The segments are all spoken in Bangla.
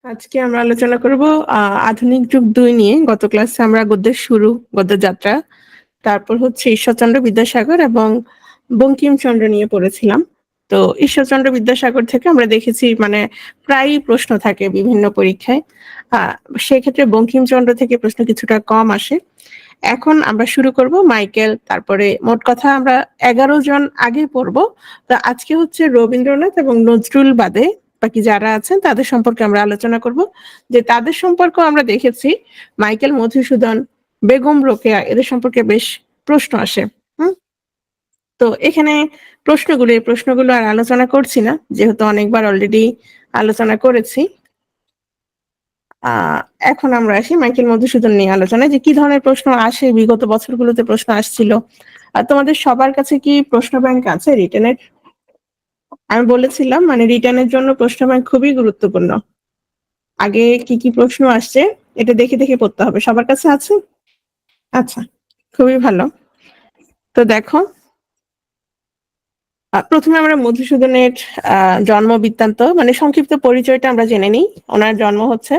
আজকে আমরা আলোচনা করব আধুনিক যুগ ২ নিয়ে। গত ক্লাসে আমরা গদ্যের শুরু, গদ্যের যাত্রা, তারপর হচ্ছে ঈশ্বরচন্দ্র বিদ্যাসাগর এবং বঙ্কিমচন্দ্র নিয়ে পড়েছিলাম। তো ঈশ্বরচন্দ্র বিদ্যাসাগর থেকে আমরা দেখেছি মানে প্রায়ই প্রশ্ন থাকে বিভিন্ন পরীক্ষায়। আ সেক্ষেত্রে বঙ্কিমচন্দ্র থেকে প্রশ্ন কিছুটা কম আসে। এখন আমরা শুরু করব মাইকেল, তারপরে মোট কথা আমরা ১১ জন আগে পড়ব। তো আজকে হচ্ছে রবীন্দ্রনাথ এবং নজরুল বাদে বাকি যারা আছেন তাদের সম্পর্কে আমরা আলোচনা করব। যে তাদের সম্পর্কেও আমরা দেখেছি মাইকেল মধুসূদন, বেগম রোকেয়া এদের সম্পর্কে বেশ প্রশ্ন আসে। হুম? তো এখানে এই প্রশ্নগুলো আর আলোচনা করছি না, যেহেতু অনেকবার অলরেডি আলোচনা করেছি। আ এখন আমরা আসি মাইকেল মধুসূদন নিয়ে আলোচনায় যে কি ধরনের প্রশ্ন আসে, বিগত বছরগুলোতে প্রশ্ন আসছিল। তোমাদের সবার কাছে কি প্রশ্ন ব্যাংক আছে রিটেনের? আমি বলেছিলাম মানে রিটেনের জন্য প্রশ্ন ব্যাংক খুবই গুরুত্বপূর্ণ। আগে কি কি প্রশ্ন আসছে এটা দেখে দেখে পড়তে হবে। সবার কাছে আছে? আচ্ছা, খুবই ভালো। তো দেখো, প্রথমে আমরা মধুসূদনের জন্ম বৃত্তান্ত মানে সংক্ষিপ্ত পরিচয়টা আমরা জেনে নিই। ওনার জন্ম হচ্ছে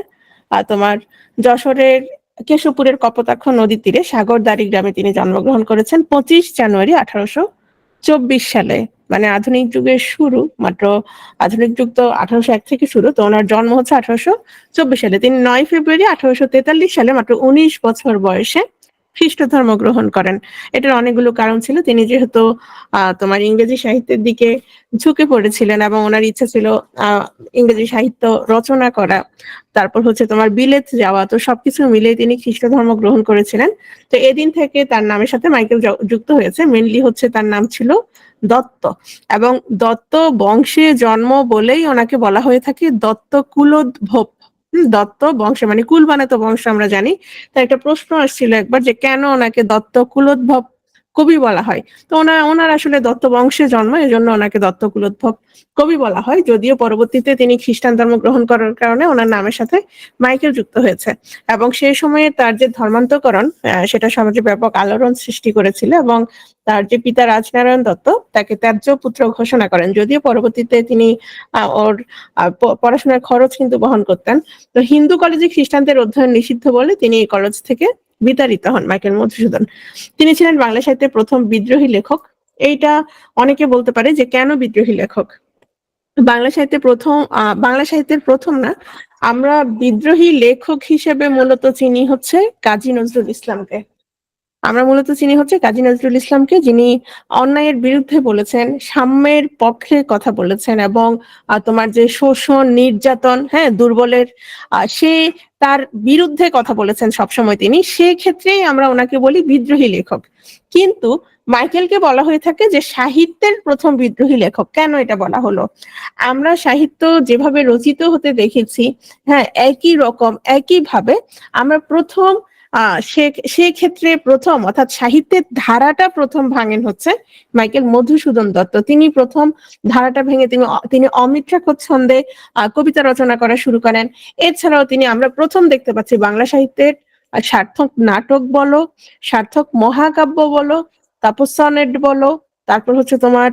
তোমার যশোরের কেশবপুরের কপোতাক্ষ নদীর তীরে সাগরদাড়ি গ্রামে তিনি জন্মগ্রহণ করেছেন ২৫ জানুয়ারি ১৮২৪ সালে। মানে আধুনিক যুগের শুরু, মাত্র আধুনিক যুগ তো ১৮০১ থেকে শুরু, তো ওনার জন্ম হচ্ছে ১৮২৪ সালে। তিনি ৯ ফেব্রুয়ারি ১৮৪৩ সালে মাত্র ১৯ বছর বয়সে খ্রিস্ট ধর্ম গ্রহণ করেন। এটার অনেকগুলো কারণ ছিল। তিনি যেহেতু তোমার ইংরেজি সাহিত্যের দিকে ঝুঁকে পড়েছিলেন এবং ওনার ইচ্ছা ছিল ইংরেজি সাহিত্য রচনা করা, তারপর হচ্ছে তোমার বিলেত যাওয়া, তো সবকিছু মিলিয়ে তিনি খ্রিস্ট ধর্ম গ্রহণ করেছিলেন। তো এদিন থেকে তার নামের সাথে মাইকেল যুক্ত হয়েছে। মেনলি হচ্ছে তার নাম ছিল দত্ত, এবং দত্ত বংশে জন্ম বলেই ওনাকে বলা হয়ে থাকে দত্ত কুলোদ্ভব। দত্ত বংশে মানে কুল মানে তো বংশ আমরা জানি। তার একটা প্রশ্ন আসছিল একবার যে কেন ওনাকে দত্ত কুলোদ্ভব কবি বলা হয়। তো ওনার আসলে দত্ত বংশে জন্ম, এজন্য ওনাকে দত্ত কুলোদ্ভব কবি বলা হয়। যদিও পরবর্তীতে তিনি খ্রিস্টান ধর্ম গ্রহণ করার কারণে ওনার নামের সাথে মাইকেল যুক্ত হয়েছে, এবং সেই সময়ে তার যে ধর্মান্তকরণ সেটা সমাজে ব্যাপক আলোড়ন সৃষ্টি করেছিল, এবং তার যে পিতা রাজনারায়ণ দত্ত তাকে ত্যায্য পুত্র ঘোষণা করেন। যদিও পরবর্তীতে তিনি ওর পড়াশোনার খরচ কিন্তু বহন করতেন। তো হিন্দু কলেজে খ্রিস্টানদের অধ্যয়ন নিষিদ্ধ বলে তিনি এই কলেজ থেকে বিতাড়িত হন মাইকেল মধুসূদন। তিনি ছিলেন বাংলা সাহিত্যের প্রথম বিদ্রোহী লেখক। এইটা অনেকে বলতে পারে যে কেন বিদ্রোহী লেখক। বাংলা সাহিত্যের প্রথম না, আমরা বিদ্রোহী লেখক হিসেবে মূলত চিনি হচ্ছে কাজী নজরুল ইসলামকে। আমরা মূলত চিনি হচ্ছে কাজী নজরুল ইসলামকে, যিনি অন্যায়ের বিরুদ্ধে বলেছেন, সাম্যের পক্ষে কথা বলেছেন, এবং তোমার যে শোষণ নির্যাতন, হ্যাঁ, দুর্বলের সে তার বিরুদ্ধে কথা বলেছেন সবসময় তিনি। সেক্ষেত্রেই আমরা ওনাকে বলি বিদ্রোহী লেখক। কিন্তু মাইকেলকে বলা হয়ে থাকে যে সাহিত্যের প্রথম বিদ্রোহী লেখক। কেন এটা বলা হলো? আমরা সাহিত্য যেভাবে রচিত হতে দেখেছি, হ্যাঁ, একই রকম একইভাবে আমরা প্রথম সেক্ষেত্রে প্রথম অর্থাৎ সাহিত্যের ধারাটা প্রথম ভাঙেন হচ্ছে মাইকেল মধুসূদন দত্ত। তিনি প্রথম ধারাটা ভেঙে তিনি অমিত্রাক্ষর ছন্দে কবিতা রচনা করা শুরু করেন। এছাড়াও আমরা প্রথম দেখতে পাচ্ছি বাংলা সাহিত্যের সার্থক নাটক বলো, সার্থক মহাকাব্য বলো, তারপর সনেট বলো, তারপর হচ্ছে তোমার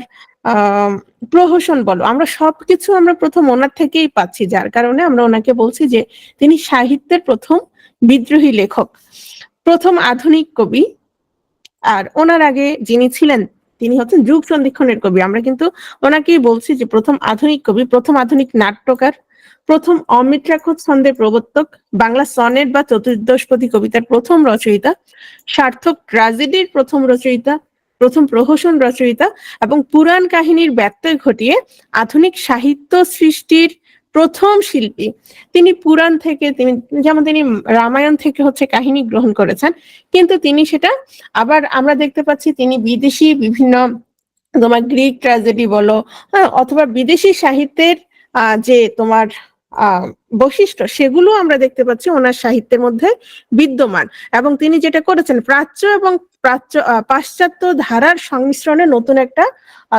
আহ প্রহসন বলো, আমরা সবকিছু আমরা প্রথম ওনার থেকেই পাচ্ছি, যার কারণে আমরা ওনাকে বলছি যে তিনি সাহিত্যের প্রথম বিদ্রোহী লেখক, প্রথম আধুনিক কবি। আর ওনার আগে যিনি ছিলেন তিনি হচ্ছেন যুগ সন্ধিক্ষণের কবি। আমরা কিন্তু ওনাকেই বলছি যে প্রথম আধুনিক কবি, প্রথম আধুনিক নাট্যকার, প্রথম অমিত্রাক্ষর ছন্দের প্রবর্তক, বাংলা সনেট বা চতুর্দশপদী কবিতার প্রথম রচয়িতা, সার্থক ট্র্যাজেডির প্রথম রচয়িতা, প্রথম প্রহসন রচয়িতা, এবং পুরাণ কাহিনীর ব্যত্যয় ঘটিয়ে আধুনিক সাহিত্য সৃষ্টির প্রথম শিল্পী। তিনি পুরাণ থেকে তিনি রামায়ণ থেকে হচ্ছে কাহিনী গ্রহণ করেছেন, কিন্তু তিনি সেটা আবার আমরা দেখতে পাচ্ছি তিনি বিদেশি বিভিন্ন তোমার গ্রিক ট্র্যাজেডি বলো, হ্যাঁ, অথবা বিদেশি সাহিত্যের যে তোমার আহ বৈশিষ্ট্য সেগুলো আমরা দেখতে পাচ্ছি ওনার সাহিত্যের মধ্যে বিদ্যমান। এবং তিনি যেটা করেছেন প্রাচ্য এবং পাশ্চাত্য ধারার সংমিশ্রণে নতুন একটা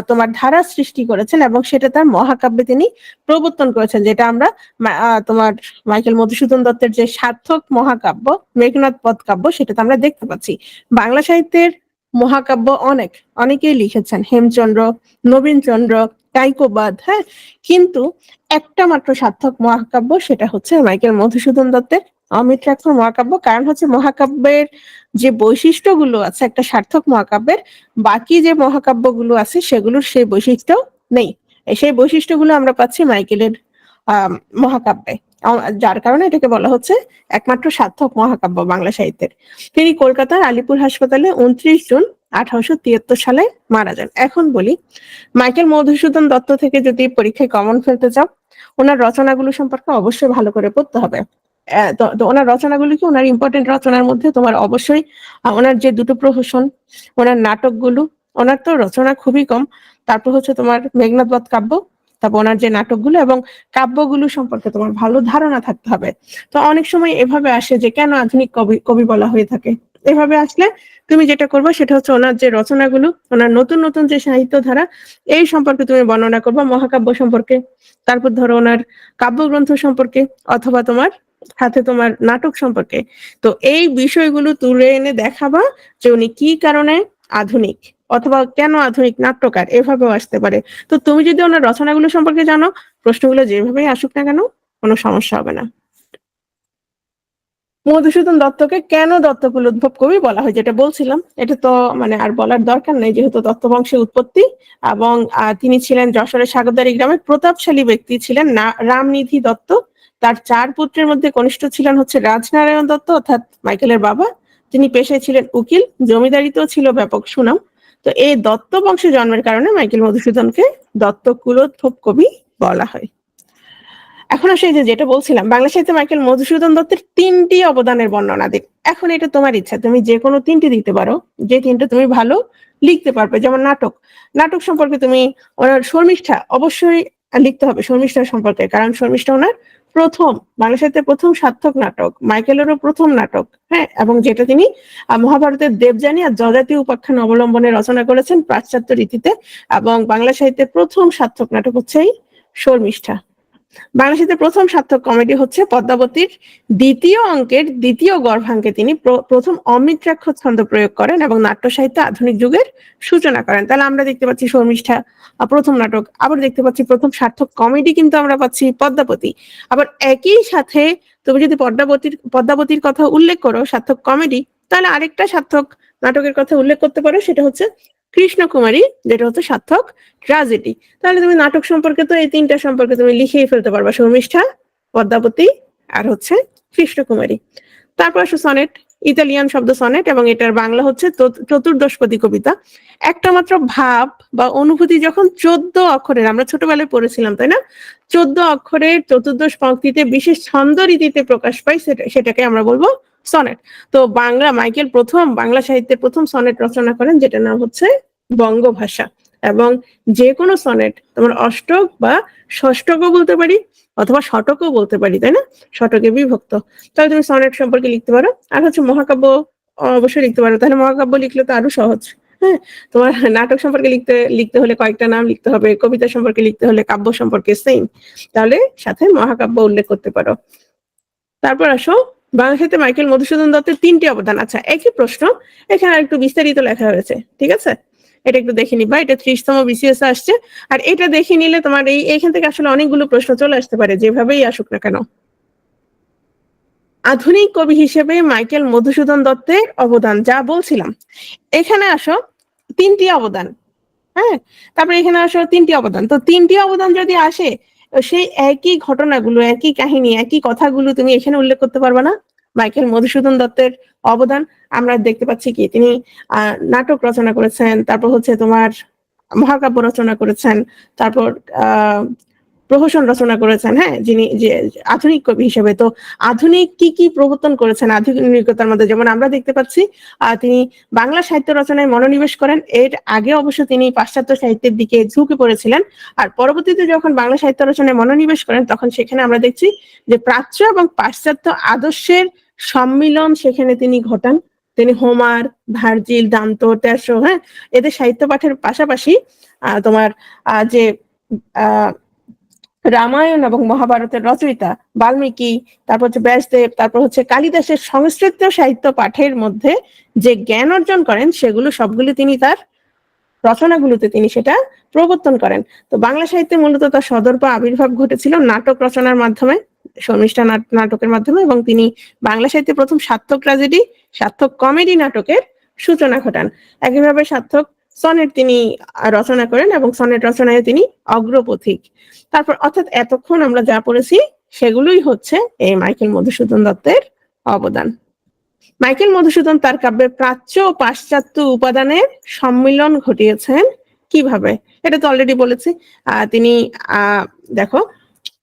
তোমার ধারা সৃষ্টি করেছেন, এবং সেটা তার মহাকাব্যে তিনি প্রবর্তন করেছেন, যেটা আমরা তোমার মাইকেল মধুসূদন দত্তের যে সার্থক মহাকাব্য, মেঘনাদ পদ কাব্য, সেটাতে আমরা দেখতে পাচ্ছি। বাংলা সাহিত্যের মহাকাব্য অনেকেই লিখেছেন, হেমচন্দ্র, নবীনচন্দ্র, কাইকোবাদ, হ্যাঁ, কিন্তু একটা মাত্র সার্থক মহাকাব্য, সেটা হচ্ছে মাইকেল মধুসূদন দত্তের অমিত্রাক্ষর মহাকাব্য। কারণ হচ্ছে মহাকাব্যের যে বৈশিষ্ট্যগুলো আছে একটা সার্থক মহাকাব্যের, বাকি যে মহাকাব্যগুলো আছে সেগুলোর সেই বৈশিষ্ট্য নেই। সেই বৈশিষ্ট্যগুলো আমরা পাচ্ছি মাইকেলের মহাকাব্যে, যার কারণে এটাকে বলা হচ্ছে একমাত্র সার্থক মহাকাব্য বাংলা সাহিত্যের। তিনি কলকাতার আলিপুর হাসপাতালে 29 জুন 1873 সালে মারা যান। এখন বলি, মাইকেল মধুসূদন দত্ত থেকে যদি পরীক্ষায় কমন ফেলতে চাও, ওনার রচনাগুলো সম্পর্কে অবশ্যই ভালো করে পড়তে হবে। তো ওনার রচনাগুলো কি, ওনার ইম্পর্টেন্ট রচনার মধ্যে তোমার অবশ্যই ওনার যে দুটো প্রহসন, ওনার নাটকগুলো, ওনার তো রচনা খুবই কম। তারপর হচ্ছে তোমার মেঘনাদ বধ কাব্য, তারপর ওনার যে নাটকগুলো এবং কাব্যগুলো সম্পর্কে তোমার ভালো ধারণা থাকতে হবে। তো অনেক সময় এভাবে আসে যে কেন আধুনিক কবি কবি বলা হয়ে থাকে, এভাবে আসলে তুমি যেটা করবে সেটা হচ্ছে ওনার যে রচনাগুলো, ওনার নতুন নতুন যে সাহিত্য ধারা, এই সম্পর্কে তুমি বর্ণনা করবা, মহাকাব্য সম্পর্কে, তারপর ধরো ওনার কাব্যগ্রন্থ সম্পর্কে, অথবা তোমার সাথে তোমার নাটক সম্পর্কে। তো এই বিষয়গুলো তুলে এনে দেখাবা যে উনি কি কারণে আধুনিক, অথবা কেন আধুনিক নাট্যকার, এভাবেও আসতে পারে। তো তুমি যদি ওনার রচনাগুলো সম্পর্কে জানো, প্রশ্নগুলো যেভাবেই আসুক না কেন কোনো সমস্যা হবে না। মধুসূদন দত্তকে কেন দত্তকুল উদ্ভব কবি বলা হয়, যেটা বলছিলাম, এটা তো মানে আর বলার দরকার নেই, যেহেতু দত্ত বংশের উৎপত্তি। এবং তিনি ছিলেন যশোরের সাগরদাড়ি গ্রামের প্রতাপশালী ব্যক্তি ছিলেন রামনিধি দত্ত। তার 4 পুত্রের মধ্যে কনিষ্ঠ ছিলেন হচ্ছে রাজনারায়ণ দত্ত, অর্থাৎ মাইকেলের বাবা। তিনি পেশায় ছিলেন উকিল, জমিদারিতেও ছিল ব্যাপক সুনাম। তো এই দত্ত বংশে জন্মের কারণে মাইকেল মধুসূদনকে দত্তকুলোদ্ভব কবি বলা হয়। এখন আসে যে যেটা বলছিলাম, বাংলা সাহিত্যে মাইকেল মধুসূদন দত্তের 3টি অবদানের বর্ণনা দিন। এখন এটা তোমার ইচ্ছা, তুমি যে কোনো 3টি দিতে পারো, যে 3টা তুমি ভালো লিখতে পারবে। যেমন নাটক, নাটক সম্পর্কে তুমি ওনার শর্মিষ্ঠা অবশ্যই লিখতে হবে, শর্মিষ্ঠা সম্পর্কে, কারণ শর্মিষ্ঠা ওনার প্রথম বাংলা সাহিত্যের প্রথম সার্থক নাটক, মাইকেলেরও প্রথম নাটক, হ্যাঁ, এবং যেটা তিনি মহাভারতের দেবযানী আর যযাতি উপাখ্যান অবলম্বনে রচনা করেছেন পাশ্চাত্য রীতিতে। এবং বাংলা সাহিত্যের প্রথম সার্থক নাটক হচ্ছে এই শর্মিষ্ঠা। বাংলাদেশের প্রথম সার্থক কমেডি হচ্ছে পদ্মাবতীর 2য় অঙ্কের 2য় গর্ভাঙ্কে তিনি প্রথম অমিত্রাক্ষর ছন্দ প্রয়োগ করেন এবং নাট্য সাহিত্যে আধুনিক যুগের সূচনা করেন। তাহলে আমরা দেখতে পাচ্ছি শর্মিষ্ঠা প্রথম নাটক, আবার দেখতে পাচ্ছি প্রথম সার্থক কমেডি কিন্তু আমরা পাচ্ছি পদ্মাবতী। আবার একই সাথে তুমি যদি পদ্মাবতীর কথা উল্লেখ করো সার্থক কমেডি, তাহলে আরেকটা সার্থক নাটকের কথা উল্লেখ করতে পারো, সেটা হচ্ছে কৃষ্ণকুমারী, যেটা হচ্ছে সার্থক ট্রাজেডি। তাহলে তুমি নাটক সম্পর্কে তো এই 3টা সম্পর্কে তুমি লিখেই ফেলতে পারবা, শর্মিষ্ঠা, পদ্মাবতী, আর হচ্ছে কৃষ্ণকুমারী। তারপর আসো সনেট, ইতালিয়ান শব্দ সনেট, এবং এটার বাংলা হচ্ছে চতুর্দশপদী কবিতা। একটা মাত্র ভাব বা অনুভূতি যখন 14 অক্ষরের, আমরা ছোটবেলায় পড়েছিলাম তাই না, 14 অক্ষরের চতুর্দশ পংক্তিতে বিশেষ ছন্দ রীতিতে প্রকাশ পায়, সেটাকে আমরা বলবো সনেট। তো মাইকেল প্রথম বাংলা সাহিত্যের প্রথম সনেট রচনা করেন, যেটার নাম হচ্ছে বঙ্গভাষা। এবং যে কোনো সনেট তোমার অষ্টক বা ষষ্ঠকও বলতে পারি, অথবা শতকও বলতে পারি, তাই না, শতকে বিভক্ত। তাহলে তুমি সনেট সম্পর্কে লিখতে পারো। আর হচ্ছে মহাকাব্য অবশ্যই লিখতে পারো, তাহলে মহাকাব্য লিখলে তো আরো সহজ। হ্যাঁ, তোমার নাটক সম্পর্কে লিখতে হলে কয়েকটা নাম লিখতে হবে, কবিতা সম্পর্কে লিখতে হলে কাব্য সম্পর্কে সেম, তাহলে সাথে মহাকাব্য উল্লেখ করতে পারো। তারপর আসো বাংলা সাহিত্যে মাইকেল মধুসূদন দত্তের 3টি অবদান। আচ্ছা, একই প্রশ্ন, এখানে একটু বিস্তারিত লেখা হয়েছে, ঠিক আছে, এটা একটু দেখে নিবা। এটা 30তম বিসিএস আসছে, আর এটা দেখে নিলে তোমার এইখান থেকে আসলে অনেকগুলো প্রশ্ন চলে আসতে পারে, যেভাবেই আসুক না কেন। আধুনিক কবি হিসেবে মাইকেল মধুসূদন দত্তের অবদান যা বলছিলাম, এখানে আসো 3টি অবদান, হ্যাঁ, তারপরে এখানে আসো 3টি অবদান। তো 3টি অবদান যদি আসে, সেই একই ঘটনাগুলো, একই কাহিনী, একই কথাগুলো তুমি এখানে উল্লেখ করতে পারবে না। মাইকেল মধুসূদন দত্তের অবদান আমরা দেখতে পাচ্ছি কি, তিনি নাটক রচনা করেছেন, তারপর হচ্ছে তোমার মহাকাব্য রচনা করেছেন, তারপর প্রহসন রচনা করেছেন, হ্যাঁ, যিনি যে আধুনিক কবি হিসেবে। তো আধুনিক কি কি প্রবর্তন করেছেন আধুনিকতার মধ্যে, যেমন আমরা দেখতে পাচ্ছি তিনি বাংলা সাহিত্য রচনায় মনোনিবেশ করেন। এর আগে অবশ্য তিনি পাশ্চাত্য সাহিত্যের দিকে ঝুঁকে পড়েছিলেন, আর পরবর্তীতে যখন বাংলা সাহিত্য রচনায় মনোনিবেশ করেন, তখন সেখানে আমরা দেখছি যে প্রাচ্য এবং পাশ্চাত্য আদর্শের সম্মিলন সেখানে তিনি ঘটান। তিনি হোমার, ভার্জিল, দান্ত, ট্যাসো, হ্যাঁ, এদের সাহিত্য পাঠের পাশাপাশি তোমার যে রামায়ণ এবং মহাভারতের রচয়িতা বাল্মীকি, তারপর হচ্ছে ব্যাসদেব, তারপর হচ্ছে কালিদাসের সংস্কৃত সাহিত্য পাঠের মধ্যে যে জ্ঞান অর্জন করেন, সেগুলো সবগুলি তিনি তার রচনাগুলোতে তিনি সেটা প্রবর্তন করেন। তো বাংলা সাহিত্যে মূলত তার সদর্প আবির্ভাব ঘটেছিল নাটক রচনার মাধ্যমে, শর্মিষ্ঠা নাটকের মাধ্যমে, এবং তিনি বাংলা সাহিত্যে প্রথম সার্থক ট্র্যাজেডি, সার্থক কমেডি নাটকের সূচনা ঘটান। একইভাবে সার্থক সনেট তিনি রচনা করেন এবং সনেট রচনায় তিনি অগ্রপথিক। তারপর অর্থাৎ এতক্ষণ আমরা যা পড়েছি সেগুলোই হচ্ছে এই মাইকেল মধুসূদন দত্তের অবদান। মাইকেল মধুসূদন তার কাব্যে প্রাচ্য ও পাশ্চাত্য উপাদানের সম্মিলন ঘটিয়েছেন কিভাবে, এটা তো অলরেডি বলেছি। তিনি দেখো,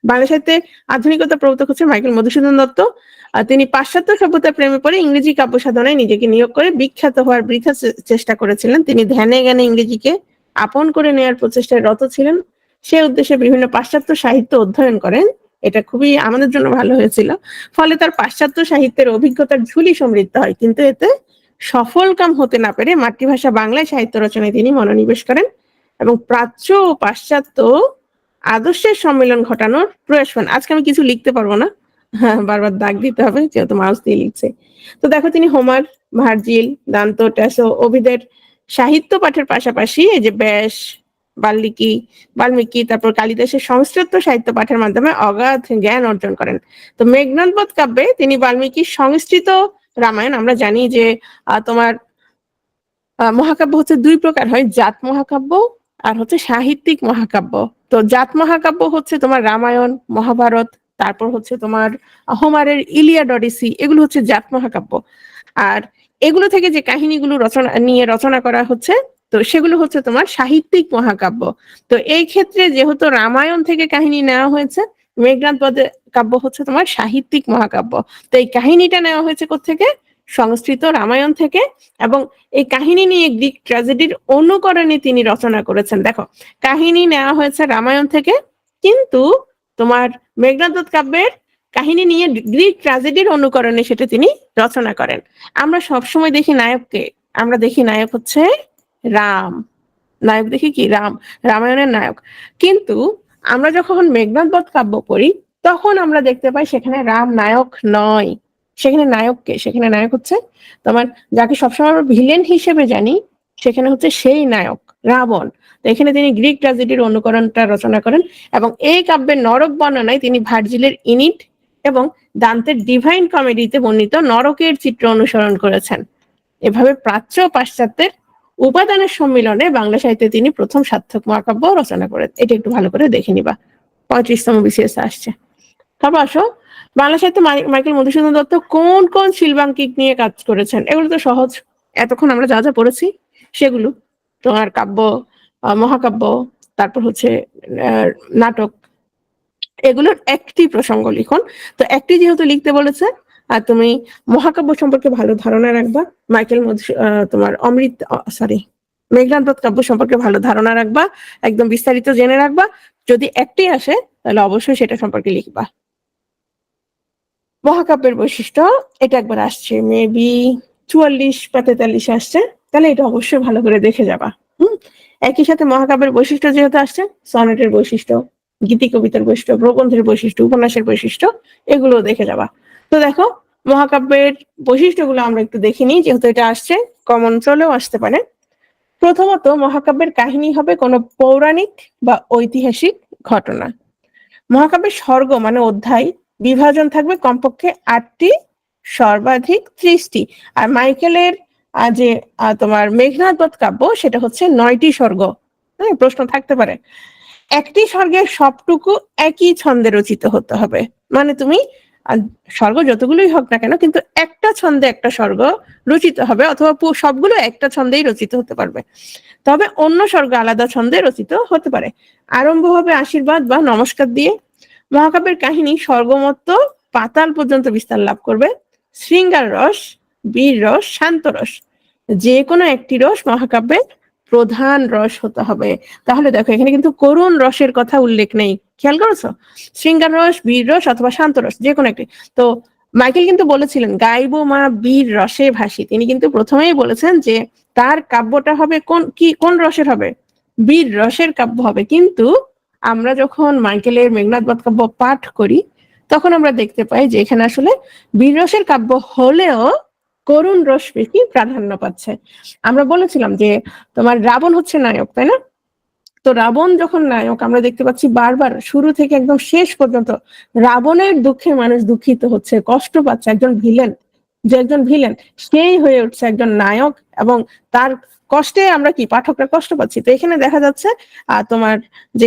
বাংলা সাহিত্যে আধুনিকতা প্রবর্তক হচ্ছে মাইকেল মধুসূদন দত্ত। তিনি পাশ্চাত্য সভ্যতার প্রেমে পড়ে ইংরেজি কাব্য সাধনায় নিজেকে নিয়োগ করে বিখ্যাত হওয়ার বৃথা চেষ্টা করেছিলেন। তিনি ধ্যানে জ্ঞানে ইংরেজিকে আপন করে নেওয়ার প্রচেষ্টায় রত ছিলেন। সে উদ্দেশ্যে বিভিন্ন পাশ্চাত্য সাহিত্য অধ্যয়ন করেন। এটা খুবই আমাদের জন্য ভালো হয়েছিল। ফলে তার পাশ্চাত্য সাহিত্যের অভিজ্ঞতার ঝুলি সমৃদ্ধ হয়, কিন্তু এতে সফল কাম হতে না পেরে মাতৃভাষা বাংলায় সাহিত্য রচনায় তিনি মনোনিবেশ করেন এবং প্রাচ্য ও পাশ্চাত্য আদর্শের সম্মেলন ঘটানোর প্রয়াস করেন। আজকে আমি কিছু লিখতে পারবো না, বারবার দাগ দিতে হবে যেহেতু মাউস দিয়ে লিখছে। তো দেখো, তিনি হোমার, ভার্জিল, দান্ত, ট্যাসো, ওভিডের সাহিত্য পাঠের পাশাপাশি এই যে ব্যাস, বাল্মীকি, তারপর কালিদাসের সংস্কৃত সাহিত্য পাঠের মাধ্যমে অগাধ জ্ঞান অর্জন করেন। তো মেঘনাদ বধ কাব্যে তিনি বাল্মীকির সংস্কৃত রামায়ণ, আমরা জানি যে তোমার মহাকাব্য হচ্ছে দুই প্রকার হয়, জাত মহাকাব্য আর হচ্ছে সাহিত্যিক মহাকাব্য। তো জাত মহাকাব্য হচ্ছে তোমার রামায়ণ, মহাভারত, তারপর হচ্ছে তোমার হোমারের ইলিয়াড, অডিসি, এগুলো হচ্ছে জাত মহাকাব্য। আর এগুলো থেকে যে কাহিনীগুলো রচনা করা হচ্ছে, তো সেগুলো হচ্ছে তোমার সাহিত্যিক মহাকাব্য। তো এই ক্ষেত্রে যেহেতু রামায়ণ থেকে কাহিনী নেওয়া হয়েছে, মেঘনাদ বধ কাব্য হচ্ছে তোমার সাহিত্যিক মহাকাব্য। তো এই কাহিনীটা নেওয়া হয়েছে কোত্থেকে? সংস্কৃত রামায়ণ থেকে, এবং এই কাহিনী নিয়ে গ্রিক ট্র্যাজেডির অনুকরণে তিনি রচনা করেছেন। দেখো, কাহিনী নেওয়া হয়েছে রামায়ণ থেকে, কিন্তু তোমার মেঘনাদ বধ কাব্যের কাহিনী নিয়ে গ্রিক ট্র্যাজেডির অনুকরণে সেটা তিনি রচনা করেন। আমরা সবসময় দেখি নায়ককে, আমরা দেখি নায়ক হচ্ছে রাম, নায়ক দেখি কি রাম, রামায়ণের নায়ক। কিন্তু আমরা যখন মেঘনাদ বধ কাব্য পড়ি তখন আমরা দেখতে পাই সেখানে রাম নায়ক নয়, সেখানে নায়ককে, সেখানে নায়ক হচ্ছে তোমার যাকে সবসময় আমরা ভিলেন হিসেবে জানি, সেখানে হচ্ছে সেই নায়ক রাবণ। তো এখানে তিনি গ্রিক ট্র্যাজেডির অনুকরণটা রচনা করেন এবং এই কাব্যের নরক বর্ণনায় তিনি ভার্জিলের ইনিড এবং দান্তের ডিভাইন কমেডিতে বর্ণিত নরকের চিত্র অনুসরণ করেছেন। এভাবে প্রাচ্য ও পাশ্চাত্যের উপাদানের সম্মিলনে বাংলা সাহিত্যে তিনি প্রথম সার্থক মহাকাব্য রচনা করেন। এটা একটু ভালো করে দেখে নিবা, 35তম বিসিএস আসছে। তারপর আসো, বাংলা সাহিত্যে মাইকেল মধুসূদন দত্ত কোন কোন শিল্পাঙ্কিক নিয়ে কাজ করেছেন? এগুলো তো সহজ, এতক্ষণ আমরা যা যা পড়েছি সেগুলো। তোমার কাব্য, মহাকাব্য, তারপর হচ্ছে নাটক, এগুলোর একটি প্রসঙ্গ লিখন। তো একটি যেহেতু লিখতে বলেছে, আর তুমি মহাকাব্য সম্পর্কে ভালো ধারণা রাখবা, মাইকেল তোমার মেঘনাদ বধ কাব্য সম্পর্কে ভালো ধারণা রাখবা, একদম বিস্তারিত জেনে রাখবা। যদি একটি আসে তাহলে অবশ্যই সেটা সম্পর্কে লিখবা। মহাকাব্যের বৈশিষ্ট্য, এটা একবার আসছে মেবি 44 বা 43 আসছে, তাহলে এটা অবশ্যই ভালো করে দেখে যাবা। একই সাথে মহাকাব্যের বৈশিষ্ট্য যেহেতু আসছে, সনেটের বৈশিষ্ট্য, গীতি কবিতার বৈশিষ্ট্য, প্রবন্ধের বৈশিষ্ট্য, উপন্যাসের বৈশিষ্ট্য, এগুলো দেখে যাবা। তো দেখো, মহাকাব্যের বৈশিষ্ট্যগুলো আমরা একটু দেখে নিই, যেহেতু এটা আসছে, কমন চলেও আসতে পারে। প্রথমত, মহাকাব্যের কাহিনী হবে কোনো পৌরাণিক বা ঐতিহাসিক ঘটনা। মহাকাব্যের স্বর্গ মানে অধ্যায় বিভাজন থাকবে কমপক্ষে 8টি, সর্বাধিক 30টি। আর মাইকেলের যে তোমার মেঘনাদ বধ কাব্য, সেটা হচ্ছে 9টি স্বর্গ। হ্যাঁ, প্রশ্ন থাকতে পারে। একটি স্বর্গের সবটুকু একই ছন্দে রচিত হতে হবে, মানে তুমি স্বর্গ যতগুলোই হোক না কেন, কিন্তু একটা ছন্দে একটা স্বর্গ রচিত হবে, অথবা সবগুলো একটা ছন্দেই রচিত হতে পারবে। তবে অন্য স্বর্গ আলাদা ছন্দে রচিত হতে পারে। আরম্ভ হবে আশীর্বাদ বা নমস্কার দিয়ে। মহাকাব্যের কাহিনী স্বর্গমত্ত পাতাল পর্যন্ত বিস্তার লাভ করবে। শৃঙ্গার রস, বীর রস, শান্ত রস, যে কোনো একটি রস মহাকাব্যের প্রধান রস হতে হবে। তাহলে দেখো, এখানে কিন্তু করুণ রসের কথা উল্লেখ নেই, খেয়াল করেছো? শৃঙ্গার রস, বীর রস অথবা শান্ত রস, যে কোনো একটি। তো মাইকেল কিন্তু বলেছিলেন গাইবো মা বীর রসে ভাসি, তিনি কিন্তু প্রথমেই বলেছেন যে তার কাব্যটা হবে কোন রসের হবে? বীর রসের কাব্য হবে। কিন্তু আমরা যখন মাইকেলের মেঘনাদ বধ কাব্য পাঠ করি তখন আমরা দেখতে পাই যে এখানে আসলে বীর রসের কাব্য হলেও করুণ রস বেশি প্রাধান্য পাচ্ছে। আমরা বলেছিলাম যে তোমার রাবণ হচ্ছে নায়ক, তাই না? তো রাবণ যখন নায়ক, আমরা দেখতে পাচ্ছি বারবার শুরু থেকে একদম শেষ পর্যন্ত রাবণের দুঃখে মানুষ দুঃখিত হচ্ছে, কষ্ট পাচ্ছে। একজন ভিলেন, যে একজন ভিলেন সেই হয়ে উঠছে একজন নায়ক, এবং তার কষ্টে আমরা কি পাঠকরা কষ্ট পাচ্ছি। তো এখানে দেখা যাচ্ছে তোমার যে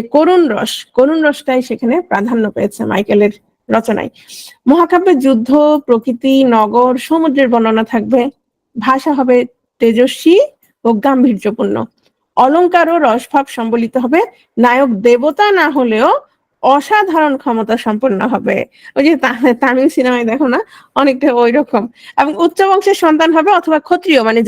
করুণ রসটাই সেখানে প্রাধান্য পেয়েছে মাইকেলের রচনায়। মহাকাব্যের যুদ্ধ, প্রকৃতি, নগর, সমুদ্রের বর্ণনা থাকবে। ভাষা হবে তেজস্বী ও গাম্ভীর্যপূর্ণ। অলংকার ও রসভাব সম্বলিত হবে। নায়ক দেবতা না হলেও অসাধারণ ক্ষমতা সম্পন্ন হবে। ওই যে তামিল সিনেমায় দেখো না, অনেকটা ওই রকম। এবং উচ্চ বংশের সন্তান হবে, অথবা ক্ষত্রিয় মানে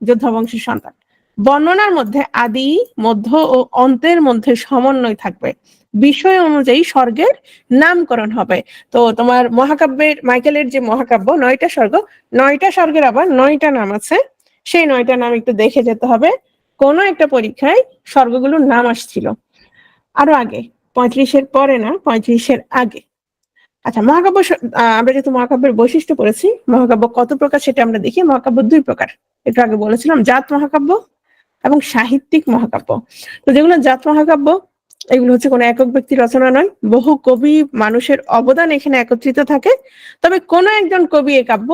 যোদ্ধা বংশের সন্তান। বর্ণনার মধ্যে আদি, মধ্য ও অন্তের মধ্যে সমন্বয় থাকবে। বিষয় অনুযায়ী স্বর্গের নামকরণ হবে। তো তোমার মহাকাব্যের, মাইকেলের যে মহাকাব্য 9টা স্বর্গ, 9টা স্বর্গের আবার 9টা নাম আছে। সেই 9টা নাম একটু দেখে যেতে হবে। কোন একটা পরীক্ষায় স্বর্গগুলোর নাম আসছিল আরো আগে, 35-এর পরে না, 35-এর আগে। আচ্ছা, মহাকাব্য আমরা যেহেতু মহাকাব্যের বৈশিষ্ট্য পড়েছি, মহাকাব্য কত প্রকার সেটা আমরা দেখি। মহাকাব্য 2 প্রকার, একটু আগে বলেছিলাম, জাত মহাকাব্য এবং সাহিত্যিক মহাকাব্য। তো যেগুলো জাত মহাকাব্য, এগুলো হচ্ছে কোনো একক ব্যক্তি রচনা নয়, বহু কবি মানুষের অবদান এখানে একত্রিত থাকে। তবে কোন একজন কবি এই কাব্য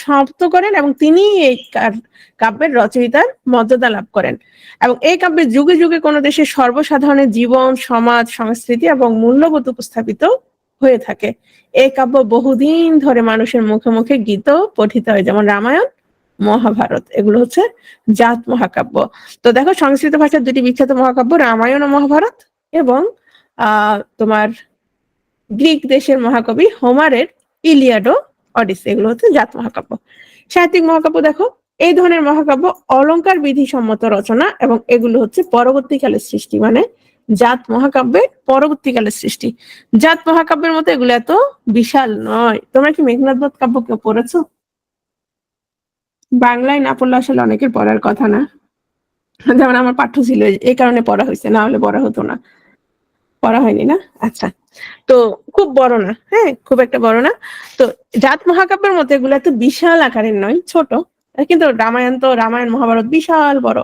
সমাপ্ত করেন এবং তিনি এই কাব্যের রচয়িতার মর্যাদা লাভ করেন। এবং এই কাব্যে যুগে যুগে কোন দেশের সর্বসাধারণের জীবন, সমাজ, সংস্কৃতি এবং মূল্যবোধ উপস্থাপিত হয়ে থাকে। এই কাব্য বহুদিন ধরে মানুষের মুখে মুখে গীত পঠিত হয়, যেমন রামায়ণ, মহাভারত। এগুলো হচ্ছে জাত মহাকাব্য। তো দেখো, সংস্কৃত ভাষার 2টি বিখ্যাত মহাকাব্য রামায়ণ ও মহাভারত, এবং তোমার গ্রিক দেশের মহাকবি হোমারের ইলিয়াড ও অডিসি, এগুলো হচ্ছে জাত মহাকাব্য। সাহিত্যিক মহাকাব্য দেখো, এই ধরনের মহাকাব্য অলংকার বিধিসম্মত রচনা, এবং এগুলো হচ্ছে পরবর্তীকালের সৃষ্টি, মানে জাত মহাকাব্যের পরবর্তীকালের সৃষ্টি। জাত মহাকাব্যের মতো এগুলো এত বিশাল নয়। তোমরা কি মেঘনাদ বধ কাব্য কেউ পড়েছো? বাংলায় না পড়লে আসলে অনেকের পড়ার কথা না, যেমন আমার পাঠ্য ছিল, এই কারণে পড়া হয়েছে, না হলে পড়া হতো না। পড়া হয়নি না? আচ্ছা। তো খুব বড় না, হ্যাঁ, খুব একটা বড় না। তো জাত মহাকাব্যের মতো এগুলো এত বিশাল আকারের নয়, ছোট। কিন্তু রামায়ণ মহাভারত বিশাল বড়।